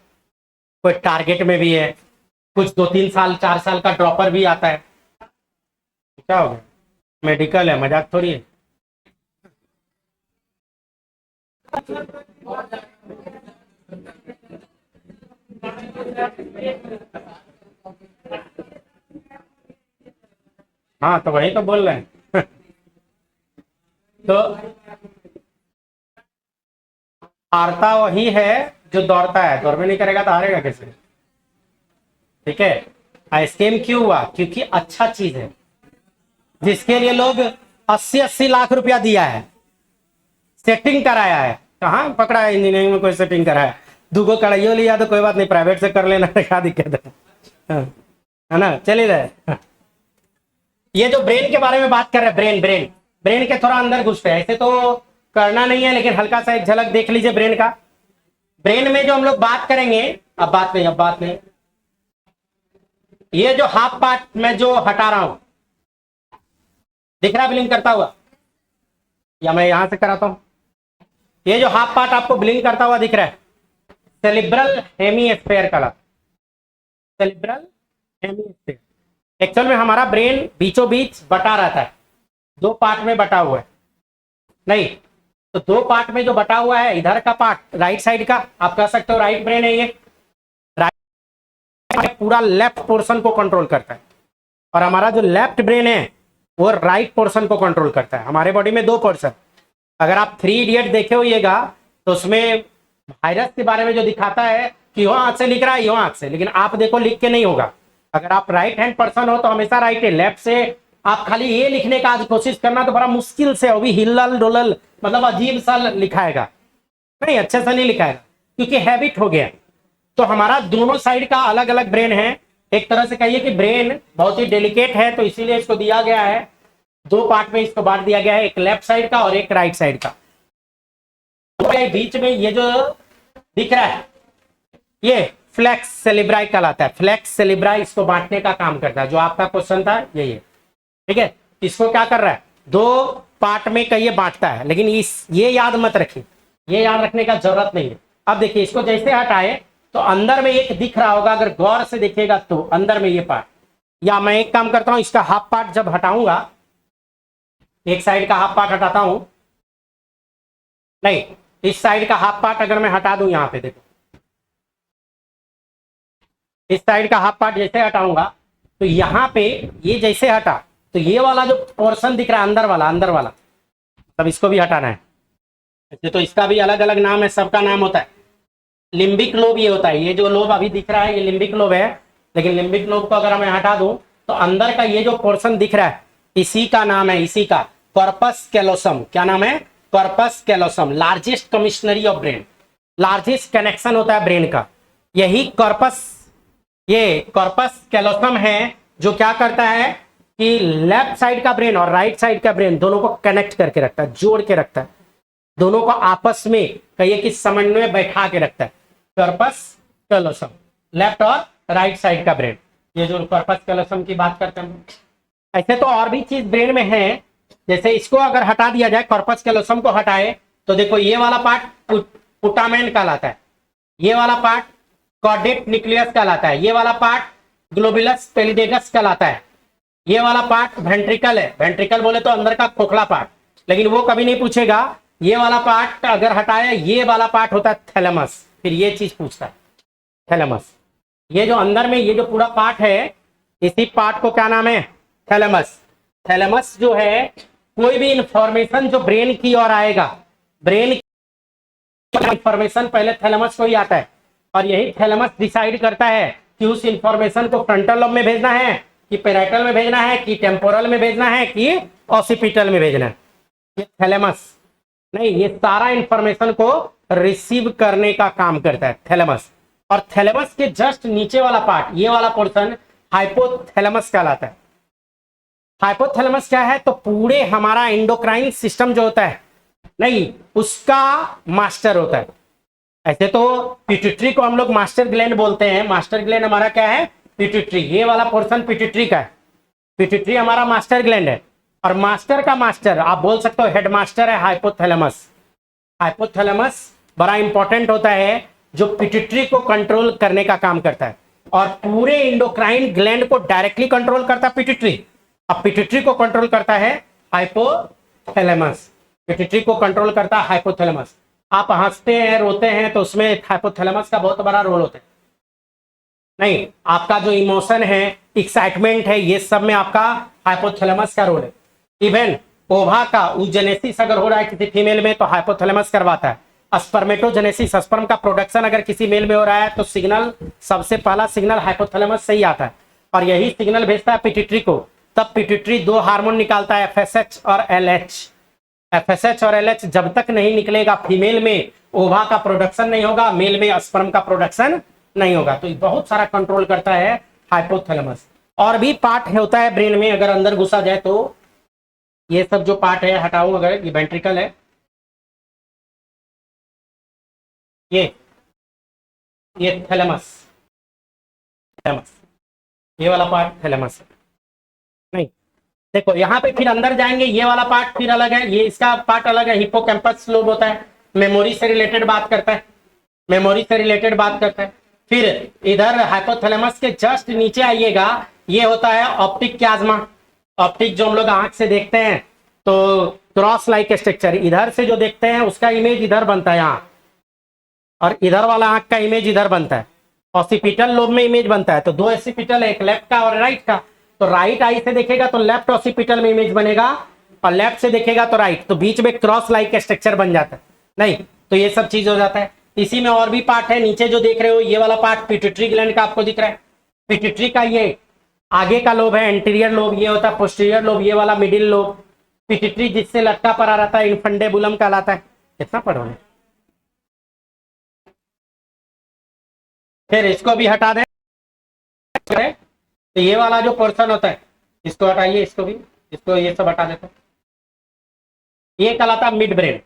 कोई टारगेट में भी है, कुछ 2-3 साल 4 साल का ड्रॉपर भी आता है। क्या हो गया, मेडिकल है, मजाक थोड़ी है। हाँ तो वही तो बोल रहे हैं तो हारता वही है जो दौड़ता है, दौड़ में नहीं करेगा तो हारेगा कैसे, ठीक है। स्कैम क्यों हुआ, क्योंकि अच्छा चीज है जिसके लिए लोग 80-80 लाख रुपया दिया है, सेटिंग कराया है, कहाँ पकड़ा है इंजीनियरिंग में कोई सेटिंग कराया, 2 कड़ाइयों लिया तो कोई बात नहीं, प्राइवेट से कर लेना, क्या दिक्कत है, है ना। चलिए रहे, ये जो ब्रेन के बारे में बात कर रहे हैं, ब्रेन ब्रेन ब्रेन के थोड़ा अंदर घुसते हैं, ऐसे तो करना नहीं है लेकिन हल्का सा एक झलक देख लीजिए ब्रेन का। ब्रेन में जो हम लोग बात करेंगे, अब बात नहीं, ये जो हाफ पार्ट में जो हटा रहा हूं, दिख रहा है ब्लिंक करता हुआ, या मैं यहां से कराता हूं, ये जो हाफ पार्ट आपको ब्लिंक करता हुआ दिख रहा है, सेरिब्रल हेमीस्फेयर का, सेरिब्रल हेमीस्फेयर। एक्चुअल में हमारा ब्रेन बीचों बीच बटा रहता है, 2 पार्ट में बटा हुआ है, नहीं तो दो पार्ट में जो बटा हुआ है, इधर का पार्ट राइट साइड का, आप कह सकते हो राइट ब्रेन है ये, राइट पूरा लेफ्ट पोर्शन को कंट्रोल करता है, और हमारा जो लेफ्ट ब्रेन है वो राइट पोर्शन को कंट्रोल करता है। हमारे बॉडी में दो पोर्शन, अगर आप 3 इडियट देखे होइएगा तो उसमें वायरस के बारे में जो दिखाता है कि यो आंख से लिख रहा है, यो आंख से, लेकिन आप देखो लिख के नहीं होगा। अगर आप राइट हैंड पर्सन हो तो हमेशा राइट है, लेफ्ट से आप खाली ये लिखने का आज कोशिश करना तो बड़ा मुश्किल से, वो भी हिलल डोलल, मतलब अजीब सा लिखाएगा, नहीं अच्छे से नहीं लिखाएगा, क्योंकि हैबिट हो गया। तो हमारा दोनों साइड का अलग अलग ब्रेन है। एक तरह से कहिए कि ब्रेन बहुत ही डेलिकेट है, तो इसीलिए इसको दिया गया है दो पार्ट में, इसको बांट दिया गया है, एक लेफ्ट साइड का और एक राइट साइड का। तो बीच में ये जो दिख रहा है ये फ्लेक्स सेलिब्राई कहलाता है। फ्लेक्स सेलिब्राई इसको बांटने का काम करता है, जो आपका क्वेश्चन था यही है, ठीक है। इसको क्या कर रहा है, दो पार्ट में कहिए बांटता है, लेकिन ये याद मत रखिए, ये याद रखने का जरूरत नहीं है। अब देखिए इसको जैसे हटाए तो अंदर में एक दिख रहा होगा, अगर गौर से देखिएगा तो अंदर में ये पार्ट, या मैं एक काम करता हूं, इसका हाफ पार्ट जब हटाऊंगा, एक साइड का हाफ पार्ट हटाता हूं, नहीं इस साइड का हाफ पार्ट अगर मैं हटा दूं, यहां पे देखो इस साइड का हाफ पार्ट जैसे हटाऊंगा तो यहां पे ये जैसे हटा तो ये वाला जो पोर्शन दिख रहा है अंदर वाला तब इसको भी हटाना है। ऐसे तो इसका भी अलग अलग नाम है, सबका नाम होता है। लिम्बिक लोब ये होता है, ये जो लोब अभी दिख रहा है ये लिम्बिक लोब है, लेकिन लिम्बिक लोब को अगर मैं हटा दूं तो अंदर का ये जो पोर्शन दिख रहा है इसी का नाम है, इसी का कॉर्पस कैलोसम। क्या नाम है, corpus callosum. Largest commissure of brain, largest connection होता है ब्रेन का, यही कॉर्पस, ये कॉर्पस कैलोसम है जो क्या करता है कि लेफ्ट साइड का ब्रेन और राइट साइड का ब्रेन दोनों को कनेक्ट करके रखता है, जोड़ के रखता है, दोनों को आपस में कहिए कि समन्वय में बैठा के रखता है। कॉर्पस कैलोसम, लेफ्ट और राइट साइड का ब्रेन, ये जो कॉर्पस कैलोसम की बात करते हैं। ऐसे तो और भी चीज ब्रेन में है, जैसे इसको अगर हटा दिया जाए, कॉर्पस कैलोसम को हटाए तो देखो ये वाला पार्ट पुटामेन कहलाता है, ये वाला पार्ट कॉर्डेट न्यूक्लियस कहलाता है, ये वाला पार्ट ग्लोबुलस पेलिडेगस कहलाता है, ये वाला पार्ट वेंट्रिकल है। वेंट्रिकल बोले तो अंदर का खोखला पार्ट, लेकिन वो कभी नहीं पूछेगा। ये वाला पार्ट अगर हटाया, ये वाला पार्ट होता है थैलेमस, फिर ये चीज पूछता है थैलेमस। ये जो अंदर में ये जो पूरा पार्ट है, इसी पार्ट को क्या नाम है, थैलेमस। थैलेमस जो है कोई भी इंफॉर्मेशन जो ब्रेन की ओर आएगा, ब्रेन की इंफॉर्मेशन पहले थैलेमस को ही आता है, और यही थैलेमस डिसाइड करता है कि उस इंफॉर्मेशन को फ्रंटल लोब में भेजना है कि पैराइटल में भेजना है कि टेम्पोरल में भेजना है कि ऑसिपिटल में भेजना है। ये थैलेमस नहीं, ये सारा इंफॉर्मेशन को रिसीव करने का काम करता है थैलेमस। और थैलेमस के जस्ट नीचे वाला पार्ट, ये वाला पोर्शन हाइपोथैलेमस कहलाता है। हाइपोथैलेमस क्या है, तो पूरे हमारा एंडोक्राइन सिस्टम जो होता है, नहीं उसका मास्टर होता है। ऐसे तो पिट्यूटरी को हम लोग मास्टर ग्लैंड बोलते हैं, मास्टर ग्लैंड हमारा क्या है, पिट्यूटरी। ये वाला पोर्शन पिट्यूटरी का है, पिट्यूटरी हमारा मास्टर ग्लैंड है। और मास्टर का मास्टर आप बोल सकते हो हेड मास्टर है हाइपोथैलेमस। हाइपोथैलेमस बड़ा इंपॉर्टेंट होता है, जो पिट्यूटरी को कंट्रोल करने का काम करता है, और पूरे एंडोक्राइन ग्लैंड को डायरेक्टली कंट्रोल करता है पिट्यूटरी। अब पिट्यूटरी को कंट्रोल करता है हाइपोथैलेमस, पिट्यूटरी को कंट्रोल करता है हाइपोथैलेमस। आप हंसते हैं रोते हैं तो उसमें हाइपोथैलेमस का बहुत बड़ा रोल होता है। नहीं, आपका जो इमोशन है, एक्साइटमेंट है, ये सब में आपका हाइपोथैलेमस का रोल है। इवन ओवा का ऊजेनेसिस अगर हो रहा है किसी फीमेल में तो हाइपोथैलेमस करवाता है। स्पर्मेटोजेनेसिस, स्पर्म का प्रोडक्शन अगर किसी मेल में हो रहा है तो सिग्नल, सबसे पहला सिग्नल हाइपोथैलेमस से ही आता है, और यही सिग्नल भेजता है पिट्यूटरी को। तब पिट्यूटरी दो हार्मोन निकालता है, एफएसएच और एलएच। एफएसएच और एलएच जब तक नहीं निकलेगा फीमेल में, ओवा का प्रोडक्शन नहीं होगा, मेल में स्पर्म का प्रोडक्शन नहीं होगा। तो बहुत सारा कंट्रोल करता है हाइपोथैलेमस। और भी पार्ट होता है ब्रेन में, अगर अंदर घुसा जाए तो ये सब जो पार्ट है हटाऊं, अगर ये वेंट्रिकल है, ये थैलेमस, ये वाला पार्ट थैलेमस है। नहीं देखो यहाँ पे फिर अंदर जाएंगे, ये वाला पार्ट फिर अलग है, ये इसका पार्ट अलग है। हिप्पोकैम्पस लोब होता है, मेमोरी से रिलेटेड बात करता है, मेमोरी से रिलेटेड बात करता है। फिर इधर हाइपोथैलेमस के जस्ट नीचे आइएगा, ये होता है ऑप्टिक क्याज्मा। ऑप्टिक जो हम लोग आंख से देखते हैं, तो क्रॉस लाइक स्ट्रक्चर, इधर से जो देखते हैं उसका इमेज इधर बनता है यहाँ, और इधर वाला आंख का इमेज इधर बनता है। ऑसिपिटल लोब में इमेज बनता है, तो दो ऑसिपिटल है, एक लेफ्ट का और राइट का। तो राइट आई से देखेगा तो लेफ्ट ऑसिपिटल में इमेज बनेगा, और लेफ्ट से देखेगा तो राइट, तो बीच में क्रॉस लाइक स्ट्रक्चर बन जाता है। नहीं तो ये सब चीज हो जाता है। इसी में और भी पार्ट है, नीचे जो देख रहे हो ये वाला पार्ट पिट्यूटरी ग्लैंड का आपको दिख रहा है। पिट्यूटरी का ये आगे का लोब है एंटीरियर लोब, ये होता है पोस्टीरियर लोब, ये वाला मिडिल लोब। पिट्यूटरी जिससे लटका पड़ा रहता है इनफंडेबुलम कहलाता है। कितना पढ़ोगे, फिर इसको भी हटा दें। तो ये वाला जो पोर्शन होता है इसको हटाइए, इसको भी, इसको ये सब हटा देते हैं। ये कहलाता मिड ब्रेन।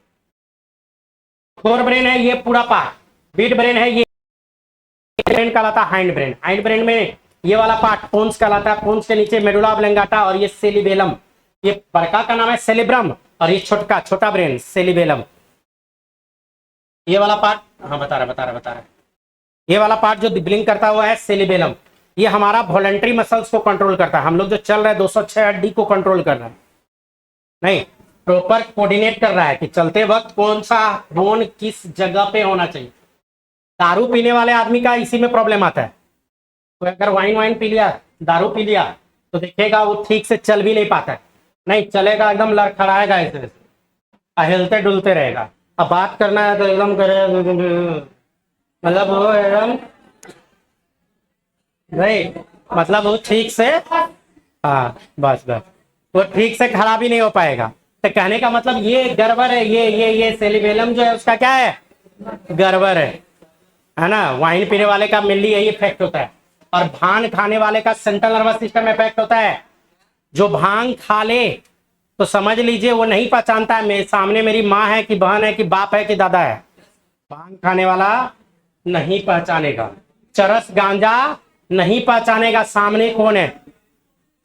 फोर ब्रेन है ये पूरा पार्ट, मिड ब्रेन है ये ब्रेन कहलाता हाइंड ब्रेन। हाइंड ब्रेन में ये वाला पार्ट पोन्स कहलाता है, पोन्स के नीचे मेडुला ऑब्लंगाटा और ये सेलिबेलम। ये बड़का का नाम है सेलिब्रम और ये छोटा ब्रेन सेलिबेलम। ये वाला पार्ट, हाँ बता रहा ये वाला पार्ट जो ब्लिंक करता हुआ है सेलिबेलम, ये हमारा वॉलंटरी मसल्स को कंट्रोल करता है। हम लोग जो चल रहे हैं 206 हड्डी को कंट्रोल कर रहा है, नहीं प्रॉपर कोऑर्डिनेट कर रहा है कि चलते वक्त कौन सा बोन किस जगह पे होना चाहिए। दारू पीने वाले आदमी का इसी में प्रॉब्लम आता है। तो अगर वाइन पी लिया, दारू पी लिया, तो देखेगा वो ठीक से चल भी नहीं पाता है, नहीं चलेगा, एकदम लड़खड़ाएगा, ऐसे हिलते डुलते रहेगा। अब बात करना है तो एकदम करे, मतलब वो एकदम नहीं, मतलब वो ठीक से, हाँ बस वो ठीक से खड़ा भी नहीं हो पाएगा। तो कहने का मतलब ये गड़बड़ है, ये सेलिबेलम जो है उसका क्या है, गड़बड़ है ना। वाइन पीने वाले का मेनली यही इफेक्ट होता है, और भांग खाने वाले का सेंट्रल नर्वस सिस्टम इफेक्ट होता है। जो भांग खा ले तो समझ लीजिए वो नहीं पहचानता है मेरे सामने मेरी माँ है कि बहन है कि बाप है कि दादा है। भांग खाने वाला नहीं पहचानेगा, चरस गांजा नहीं पहचानेगा सामने कौन है।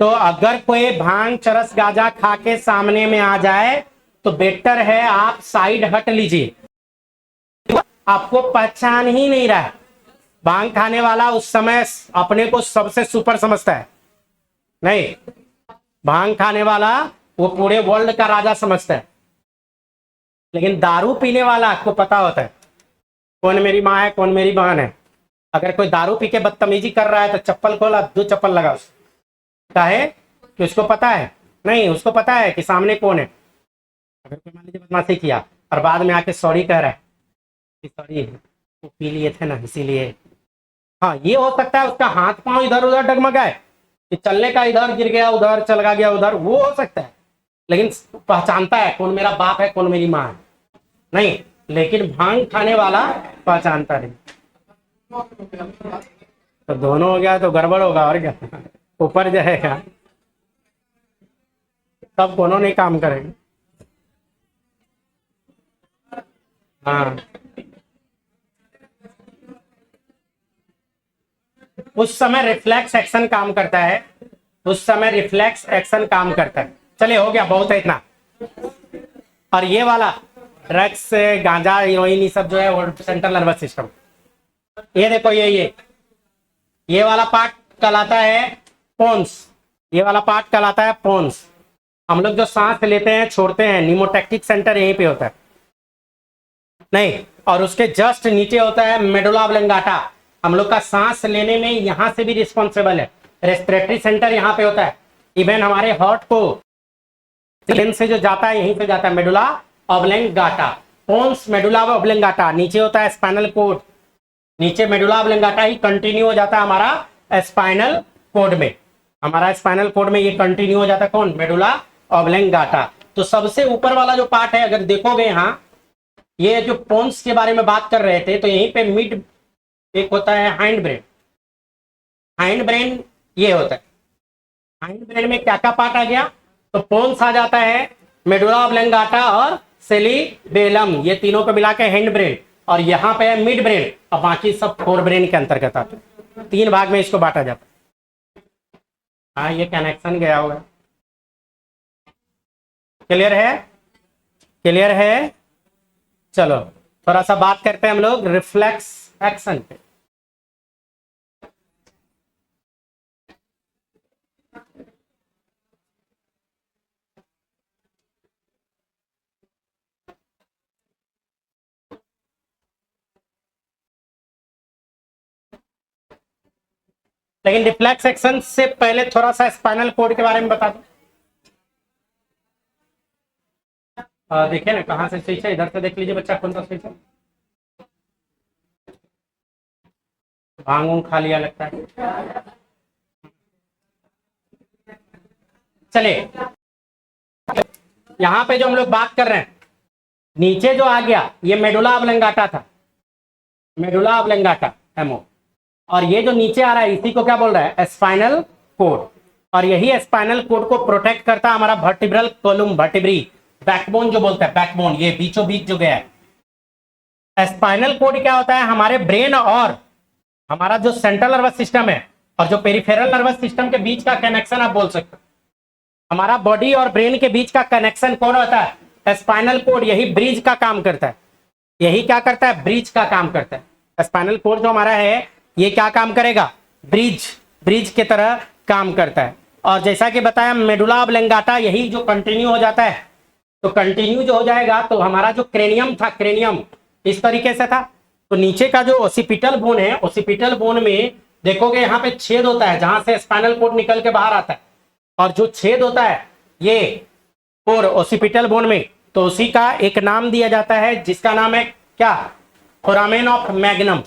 तो अगर कोई भांग चरस गांजा खा के सामने में आ जाए तो बेटर है आप साइड हट लीजिए, आपको पहचान ही नहीं रहा है। भांग खाने वाला उस समय अपने को सबसे सुपर समझता है, नहीं भांग खाने वाला वो पूरे वर्ल्ड का राजा समझता है। लेकिन दारू पीने वाला आपको पता होता है कौन मेरी माँ है कौन मेरी बहन है। अगर कोई दारू पी के बदतमीजी कर रहा है तो चप्पल खोला, दो चप्पल लगा उसको, काहे कि उसको पता है, नहीं उसको पता है कि सामने कौन है। अगर कोई मान लीजिए बदमाशी किया और बाद में आके सॉरी कह रहा है कि सॉरी वो पी लिए थे ना इसीलिए, हाँ ये हो सकता है उसका हाथ पांव इधर उधर डगमगाए कि चलने का इधर गिर गया उधर चला गया उधर, वो हो सकता है। लेकिन पहचानता है कौन मेरा बाप है कौन मेरी माँ है, नहीं। लेकिन भांग खाने वाला पहचानता नहीं। तो दोनों हो गया तो गड़बड़ होगा, और क्या ऊपर जाएगा, तब दोनों नहीं काम करेंगे। हाँ उस समय रिफ्लेक्स एक्शन काम करता है, उस समय रिफ्लेक्स एक्शन काम करता है। चलिए हो गया, बहुत है इतना। और ये वाला ड्रग्स गांजा हीरोइन ये सब जो है वो सेंट्रल नर्वस सिस्टम। ये देखो ये वाला पार्ट कहलाता है पोन्स, ये वाला पार्ट कहलाता है पोन्स। हम लोग जो सांस लेते हैं छोड़ते हैं निमोटेक्टिक सेंटर यहीं पे होता है, नहीं। और उसके जस्ट नीचे होता है मेडुला ऑब्लंगाटा, हम लोग का सांस लेने में यहां से भी रिस्पॉन्सिबल है। रेस्पिरेटरी सेंटर यहाँ पे होता है। इवन हमारे हार्ट को से जो जाता है यहीं से जाता है medulla oblongata. Pons medulla oblongata, नीचे होता है स्पाइनल कोड, नीचे मेडुला ऑब्लंगाटा ही कंटिन्यू हो जाता है हमारा स्पाइनल कोड में। हमारा स्पाइनल कोड में ये कंटिन्यू हो जाता है कौन, मेडुला ऑब्लंगाटा। तो सबसे ऊपर वाला जो पार्ट है अगर देखोगे यहाँ, ये जो पोन्स के बारे में बात कर रहे थे तो यहीं पे मिड एक होता है हाइंड ब्रेन। हाइंड ब्रेन ये होता है, हाइंड ब्रेन में क्या क्या पार्ट आ गया, तो पोन्स आ जाता है, मेडुला ऑब्लंगाटा और सेलिबेलम, ये तीनों को मिला के हैंड ब्रेन, और यहाँ पे है मिड ब्रेन, और बाकी सब फोर ब्रेन के अंतर्गत आते हैं। तीन भाग में इसको बांटा जाता है। हाँ ये कनेक्शन गया हुआ है, क्लियर है, क्लियर है। चलो थोड़ा सा बात करते हैं हम लोग रिफ्लेक्स एक्शन पे। लेकिन रिफ्लेक्स एक्शन से पहले थोड़ा सा स्पाइनल कोड के बारे में बता दो। देखिए ना कहाँ से स्विच है, इधर से देख लीजिए बच्चा कौन सा स्विच है। भांग वूंग खा लिया लगता है। चलिए यहाँ पे जो हम लोग बात कर रहे हैं, नीचे जो आ गया ये मेडुला ऑब्लोंगाटा था, मेडुला ऑब्लोंगाटा एमओ, और ये जो नीचे आ रहा है इसी को क्या बोल रहा है, स्पाइनल कोड। और यही स्पाइनल कोड को प्रोटेक्ट करता है हमारा वर्टिब्रल कोलुम, वर्टिब्री, बैकबोन जो बोलते हैं, बैकबोन ये बीचों बीच जो गया है। स्पाइनल कोड क्या होता है, हमारे ब्रेन और हमारा जो सेंट्रल नर्वस सिस्टम है और जो पेरिफेरल नर्वस सिस्टम के बीच का कनेक्शन आप बोल सकते हो। हमारा बॉडी और ब्रेन के बीच का कनेक्शन कौन होता है, स्पाइनल कोड। यही ब्रिज का काम करता है, यही क्या करता है, ब्रिज का काम करता है। स्पाइनल कोड जो हमारा है ये क्या काम करेगा, ब्रिज, ब्रिज के तरह काम करता है। और जैसा कि बताया मेडुला ऑब्लोंगाटा यही जो कंटिन्यू हो जाता है, तो कंटिन्यू जो हो जाएगा तो हमारा जो क्रेनियम था, क्रेनियम इस तरीके से था, तो नीचे का जो ओसिपिटल बोन है, ओसिपिटल बोन में देखोगे यहाँ पे छेद होता है जहां से स्पाइनल कोड निकल के बाहर आता है, और जो छेद होता है ये और ओसिपिटल बोन में, तो उसी का एक नाम दिया जाता है जिसका नाम है क्या, फोरामेन ऑफ मैग्नम।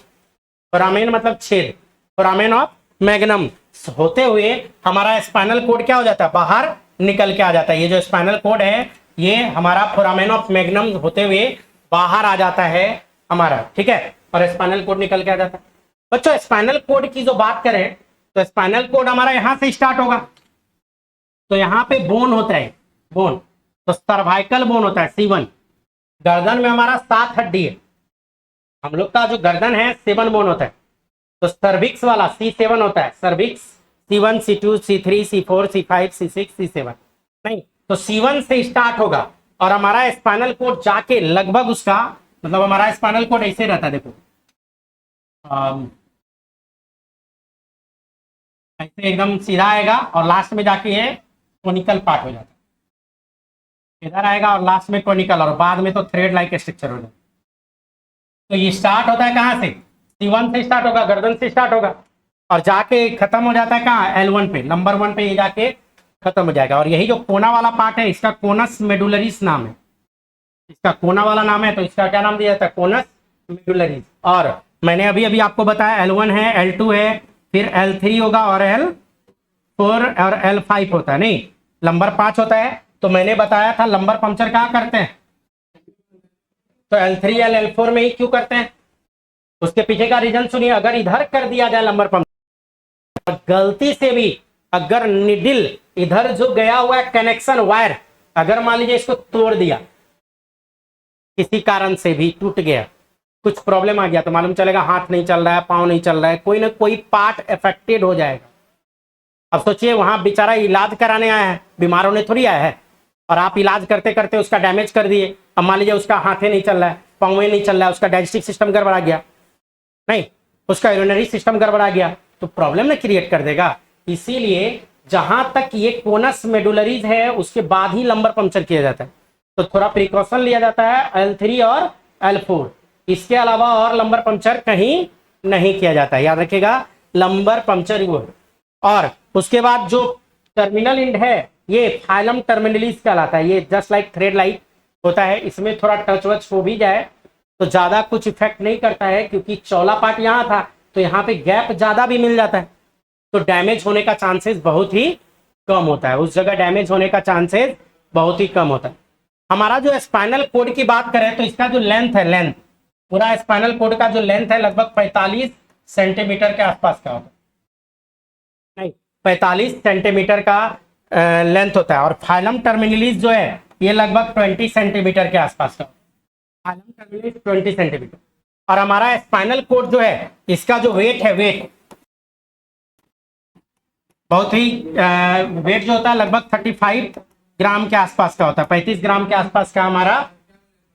फोरामेन मतलब छेद, फोरामेन ऑफ मैग्नम होते हुए हमारा स्पाइनल कोड क्या हो जाता है, बाहर निकल के आ जाता है। ये जो स्पाइनल कोड है ये हमारा फोरामेन ऑफ मैग्नम होते हुए बाहर आ जाता है हमारा, ठीक है, और स्पाइनल कोड निकल के आ जाता है। बच्चों स्पाइनल कोड की जो बात करें तो स्पाइनल कोड हमारा यहां से स्टार्ट होगा, तो यहाँ पे बोन होता है, बोन, तो सर्वाइकल बोन होता है C1। गर्दन में हमारा 7 हड्डी है, हम लोग का जो गर्दन है 7 बोन होता है, तो सर्विक्स वाला C7 होता है, cervix C1 C2 C3 C4 C5 C6 C7, नहीं तो C1 से स्टार्ट होगा और हमारा स्पाइनल कोड जाके लगभग उसका मतलब हमारा स्पाइनल कोड ऐसे रहता है, देखो ऐसे एकदम सीधा आएगा और लास्ट में जाके ये कोनिकल पार्ट हो जाता है, इधर आएगा और लास्ट में कोनिकल, और बाद में तो थ्रेड लाइक स्ट्रक्चर हो जाता है। तो ये स्टार्ट होता है कहाँ से, C1 से स्टार्ट होगा, गर्दन से स्टार्ट होगा और जाके खत्म हो जाता है कहाँ, L1 पे, नंबर 1 पे ये जाके खत्म हो जाएगा। और यही जो कोना वाला पार्ट है इसका कोनस मेडुलरिस नाम है, इसका कोना वाला नाम है, तो इसका क्या नाम दिया जाता है, कोनस मेडुलरिस। और मैंने अभी अभी आपको बताया L1 है, L2 है, फिर L3 होगा और L4 और L5 होता है, नहीं नंबर 5 होता है। तो मैंने बताया था लंबर पंक्चर कहाँ करते हैं, तो L3 L4 में ही क्यों करते हैं, उसके पीछे का रीजन सुनिए। अगर इधर कर दिया जाए लंबर पंक्चर, गलती से भी अगर निडिल इधर जो गया हुआ है कनेक्शन वायर, अगर मान लीजिए इसको तोड़ दिया, किसी कारण से भी टूट गया, कुछ प्रॉब्लम आ गया, तो मालूम चलेगा हाथ नहीं चल रहा है, पांव नहीं चल रहा है, कोई ना कोई पार्ट अफेक्टेड हो जाएगा। अब सोचिए वहां बेचारा इलाज कराने आया है, बीमार होने थोड़ी आया है, और आप इलाज करते करते उसका डैमेज कर दिए। अब मान लीजिए उसका हाथे नहीं चल रहा है, पाँव नहीं चल रहा है, उसका डाइजेस्टिव सिस्टम गड़बड़ा गया, नहीं उसका यूरिनरी सिस्टम गड़बड़ा गया, तो प्रॉब्लम ना क्रिएट कर देगा। इसीलिए जहां तक ये कोनस मेडुलरीज है उसके बाद ही लंबर पंक्चर किया जाता है, तो थोड़ा प्रिकॉशन लिया जाता है L3 और L4, इसके अलावा और लंबर पंक्चर कहीं नहीं किया जाता है, याद रखिएगा लंबर पंक्चर वो। और उसके बाद जो टर्मिनल इंड है ये फाइलम टर्मिनलिस कहलाता है, ये जस्ट लाइक थ्रेड लाइक होता है, इसमें थोड़ा टच वच हो भी जाए तो ज्यादा कुछ इफेक्ट नहीं करता है, क्योंकि चौला पार्ट यहाँ था तो यहाँ पे गैप ज्यादा भी मिल जाता है, तो डैमेज होने का चांसेस बहुत ही कम होता है, उस जगह डैमेज होने का चांसेस बहुत ही कम होता है। हमारा जो स्पाइनल कोड की बात करें तो इसका जो लेंथ है, लेंथ पूरा स्पाइनल कोड का जो लेंथ है लगभग 45 सेंटीमीटर के आसपास का होता है, नहीं 45 सेंटीमीटर का लेंथ होता है। और फाइलम टर्मिनलिस जो है ये लगभग 20 सेंटीमीटर के आसपास का, फाइलम टर्मिनलिस 20 सेंटीमीटर। और हमारा स्पाइनल कोड जो है इसका जो वेट है, वेट बहुत ही वेट जो होता है लगभग 35 ग्राम के आसपास का होता है, 35 ग्राम के आसपास का हमारा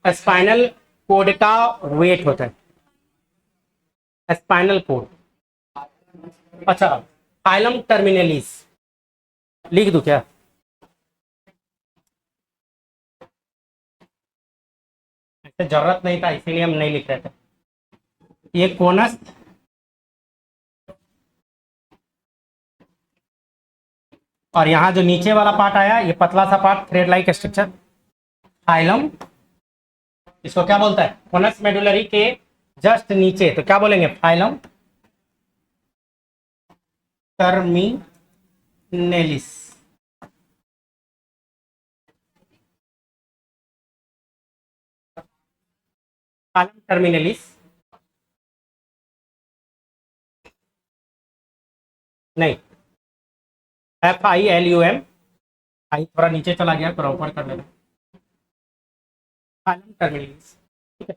स्पाइनल कोड का वेट होता है, स्पाइनल कोड। अच्छा फाइलम टर्मिनलिस लिख दूं क्या, ऐसे जरूरत नहीं था इसीलिए हम नहीं लिख रहे थे। ये कोनस और यहाँ जो नीचे वाला पार्ट आया, ये पतला सा part, thread like structure, phylum, इसको क्या बोलता है? फोनस मेडुलरी के जस्ट नीचे, तो क्या बोलेंगे? फाइलम टर्मिनेलिस। फाइलम टर्मिनेलिस नहीं, FILUM, आई थोड़ा नीचे चला गया, थोड़ा ऊपर कर लेना, फाइलम टर्मिनेलिस। ठीक है,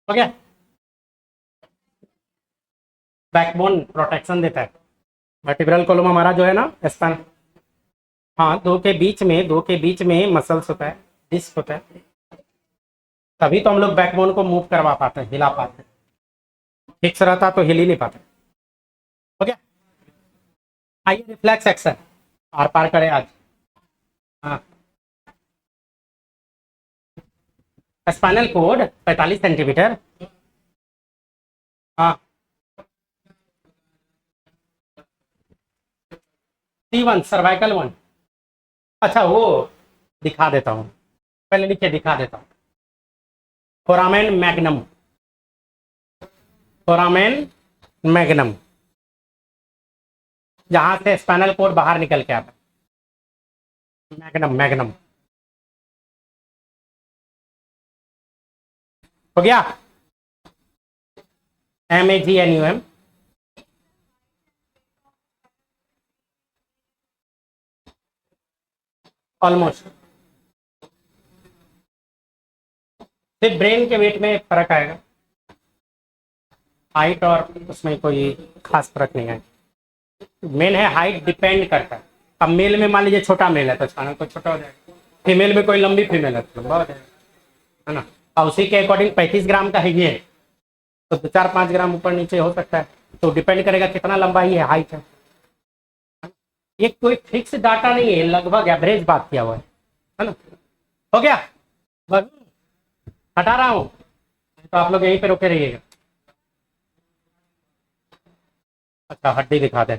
हो गया। बैकबोन प्रोटेक्शन देता है। वर्टिब्रल कॉलम हमारा जो है ना, स्पाइन, हाँ, दो के बीच में मसल्स होता है, डिस्क होता है, तभी तो हम लोग बैकबोन को मूव करवा पाते हैं, हिला पाते हैं। फिक्स रहता तो हिल ही नहीं पाते। हो गया। आइए रिफ्लेक्स एक्शन आर पार करें आज। हाँ, स्पाइनल कोड 45 सेंटीमीटर। हाँ, C1 सर्वाइकल 1। अच्छा, वो दिखा देता हूँ, पहले नीचे दिखा देता हूँ। फोरामेन मैग्नम, फोरामेन मैग्नम, जहां से स्पाइनल कोड बाहर निकल के आता है, मैग्नम, मैग्नम। हो गया। MAGNUM, almost. सिर्फ ब्रेन के वेट में फर्क आएगा, हाइट और उसमें कोई खास फर्क नहीं आएगा। मेल है, हाइट डिपेंड करता है। अब मेल में मान लीजिए छोटा मेल है तो स्पाइनल कोड छोटा हो जाएगा, फीमेल में कोई लंबी फीमेल है तो लंबा हो जाएगा, है ना। और उसी के अकॉर्डिंग 35 ग्राम का है ये, तो 4-5 ग्राम ऊपर नीचे हो सकता है, तो डिपेंड करेगा कितना लंबा ही है, हाइट है। ये कोई फिक्स डाटा नहीं है, लगभग एवरेज बात किया हुआ है ना। हो गया, बस हटा रहा हूँ, तो आप लोग यहीं पे रुके रहिएगा। अच्छा, हड्डी दिखा दे।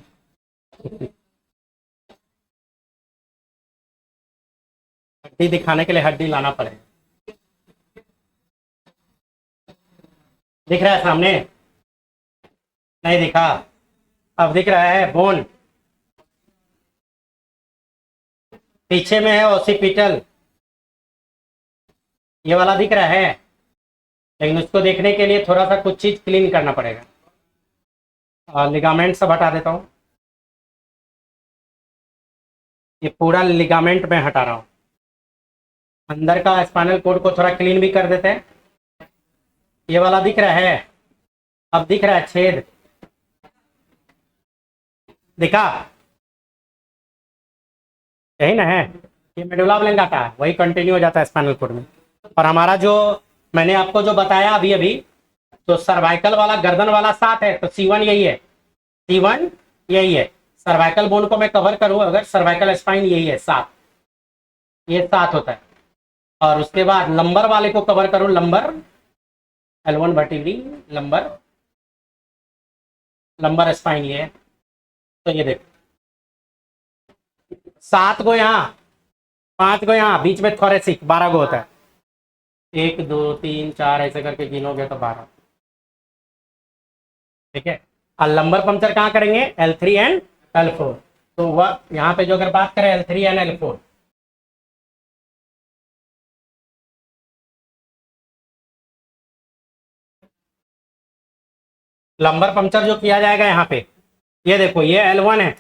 हड्डी दिखाने के लिए हड्डी लाना पड़ेगा। दिख रहा है सामने? नहीं दिखा? अब दिख रहा है। बोन पीछे में है, ओसिपिटल, ये वाला दिख रहा है, लेकिन उसको देखने के लिए थोड़ा सा कुछ चीज क्लीन करना पड़ेगा। और लिगामेंट सब हटा देता हूँ, ये पूरा लिगामेंट में हटा रहा हूँ। अंदर का स्पाइनल कोड को थोड़ा क्लीन भी कर देते हैं। ये वाला दिख रहा है, अब दिख रहा है छेद, दिखा? यही ना है, ये मेडुला ऑब्लिंगाटा है, वही कंटिन्यू हो जाता है स्पाइनल कोड में। और हमारा जो मैंने आपको जो बताया अभी अभी, तो सर्वाइकल वाला, गर्दन वाला 7 है, तो C1 यही है, C1 यही है। सर्वाइकल बोन को मैं कवर करूं अगर, सर्वाइकल स्पाइन यही है 7, ये 7 होता है। और उसके बाद लंबर वाले को कवर करूं, lumbar L1 vertebrae, lumbar, lumbar spine ये है, तो ये देखो 7 को यहाँ, 5 को यहाँ, बीच में थोरेसिक 12 को होता है। 1 2 3 4 ऐसे करके गिनोगे तो 12। ठीक है। और लंबर पंक्चर कहाँ करेंगे? L3 and L4। तो वह यहाँ पे जो अगर बात करें L3 and L4, lumbar puncture जो किया जाएगा यहाँ पे, ये देखो, ये L1 है,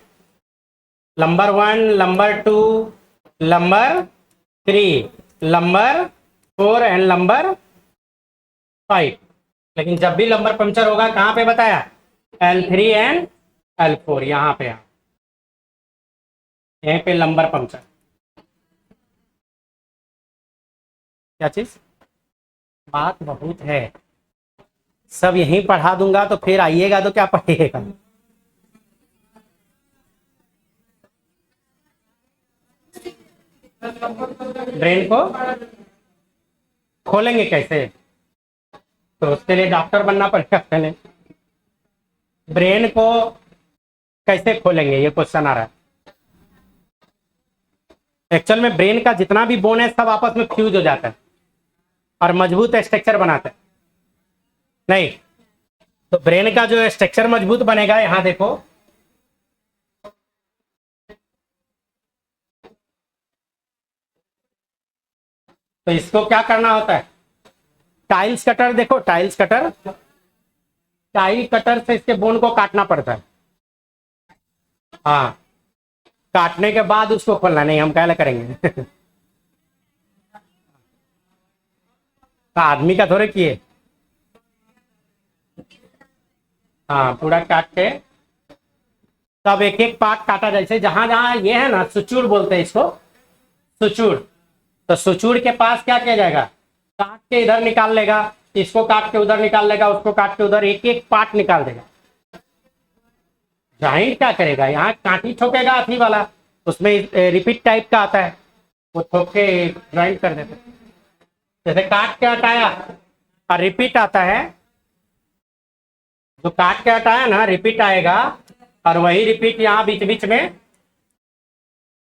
lumbar 1, lumbar 2, lumbar 3, lumbar 4 and lumbar 5। लेकिन जब भी लंबर पंक्चर होगा कहाँ पे बताया? L3 एंड L4, यहाँ पे, यहीं पे लंबर पंक्चर। क्या चीज? बात बहुत है, सब यहीं पढ़ा दूंगा तो फिर आइएगा तो क्या पढ़िएगा? ब्रेन को खोलेंगे कैसे? तो उसके लिए डॉक्टर बनना पड़ेगा पहले। ब्रेन को कैसे खोलेंगे, ये क्वेश्चन आ रहा है। एक्चुअल में ब्रेन का जितना भी बोन है सब आपस में फ्यूज हो जाता है और मजबूत स्ट्रक्चर बनाता है। नहीं, तो ब्रेन का जो स्ट्रक्चर मजबूत बनेगा, यहां देखो, तो इसको क्या करना होता है, टाइल्स कटर, देखो टाइल्स कटर, टाइल कटर से इसके बोन को काटना पड़ता है। हाँ, काटने के बाद उसको खोलना, नहीं हम क्या करेंगे आदमी का थोड़े किए। हाँ, पूरा काट के तब एक एक पार्ट काटा, जैसे जहां जहां ये है ना, सुचूड़ बोलते हैं इसको, सुचूड़। तो सुचूड़ के पास क्या किया जाएगा, काट के इधर निकाल लेगा, इसको काट के उधर निकाल लेगा, उसको काट के उधर, एक एक पार्ट निकाल देगा। जॉइंट क्या करेगा, यहाँ कांटी ठोकेगा अथी वाला, उसमें रिपीट टाइप का आता है, वो ठोक के ज्वाइंट कर देते। जैसे काट के हटाया और रिपीट आता है, जो काट के हटाया ना रिपीट आएगा, और वही रिपीट यहाँ बीच बीच में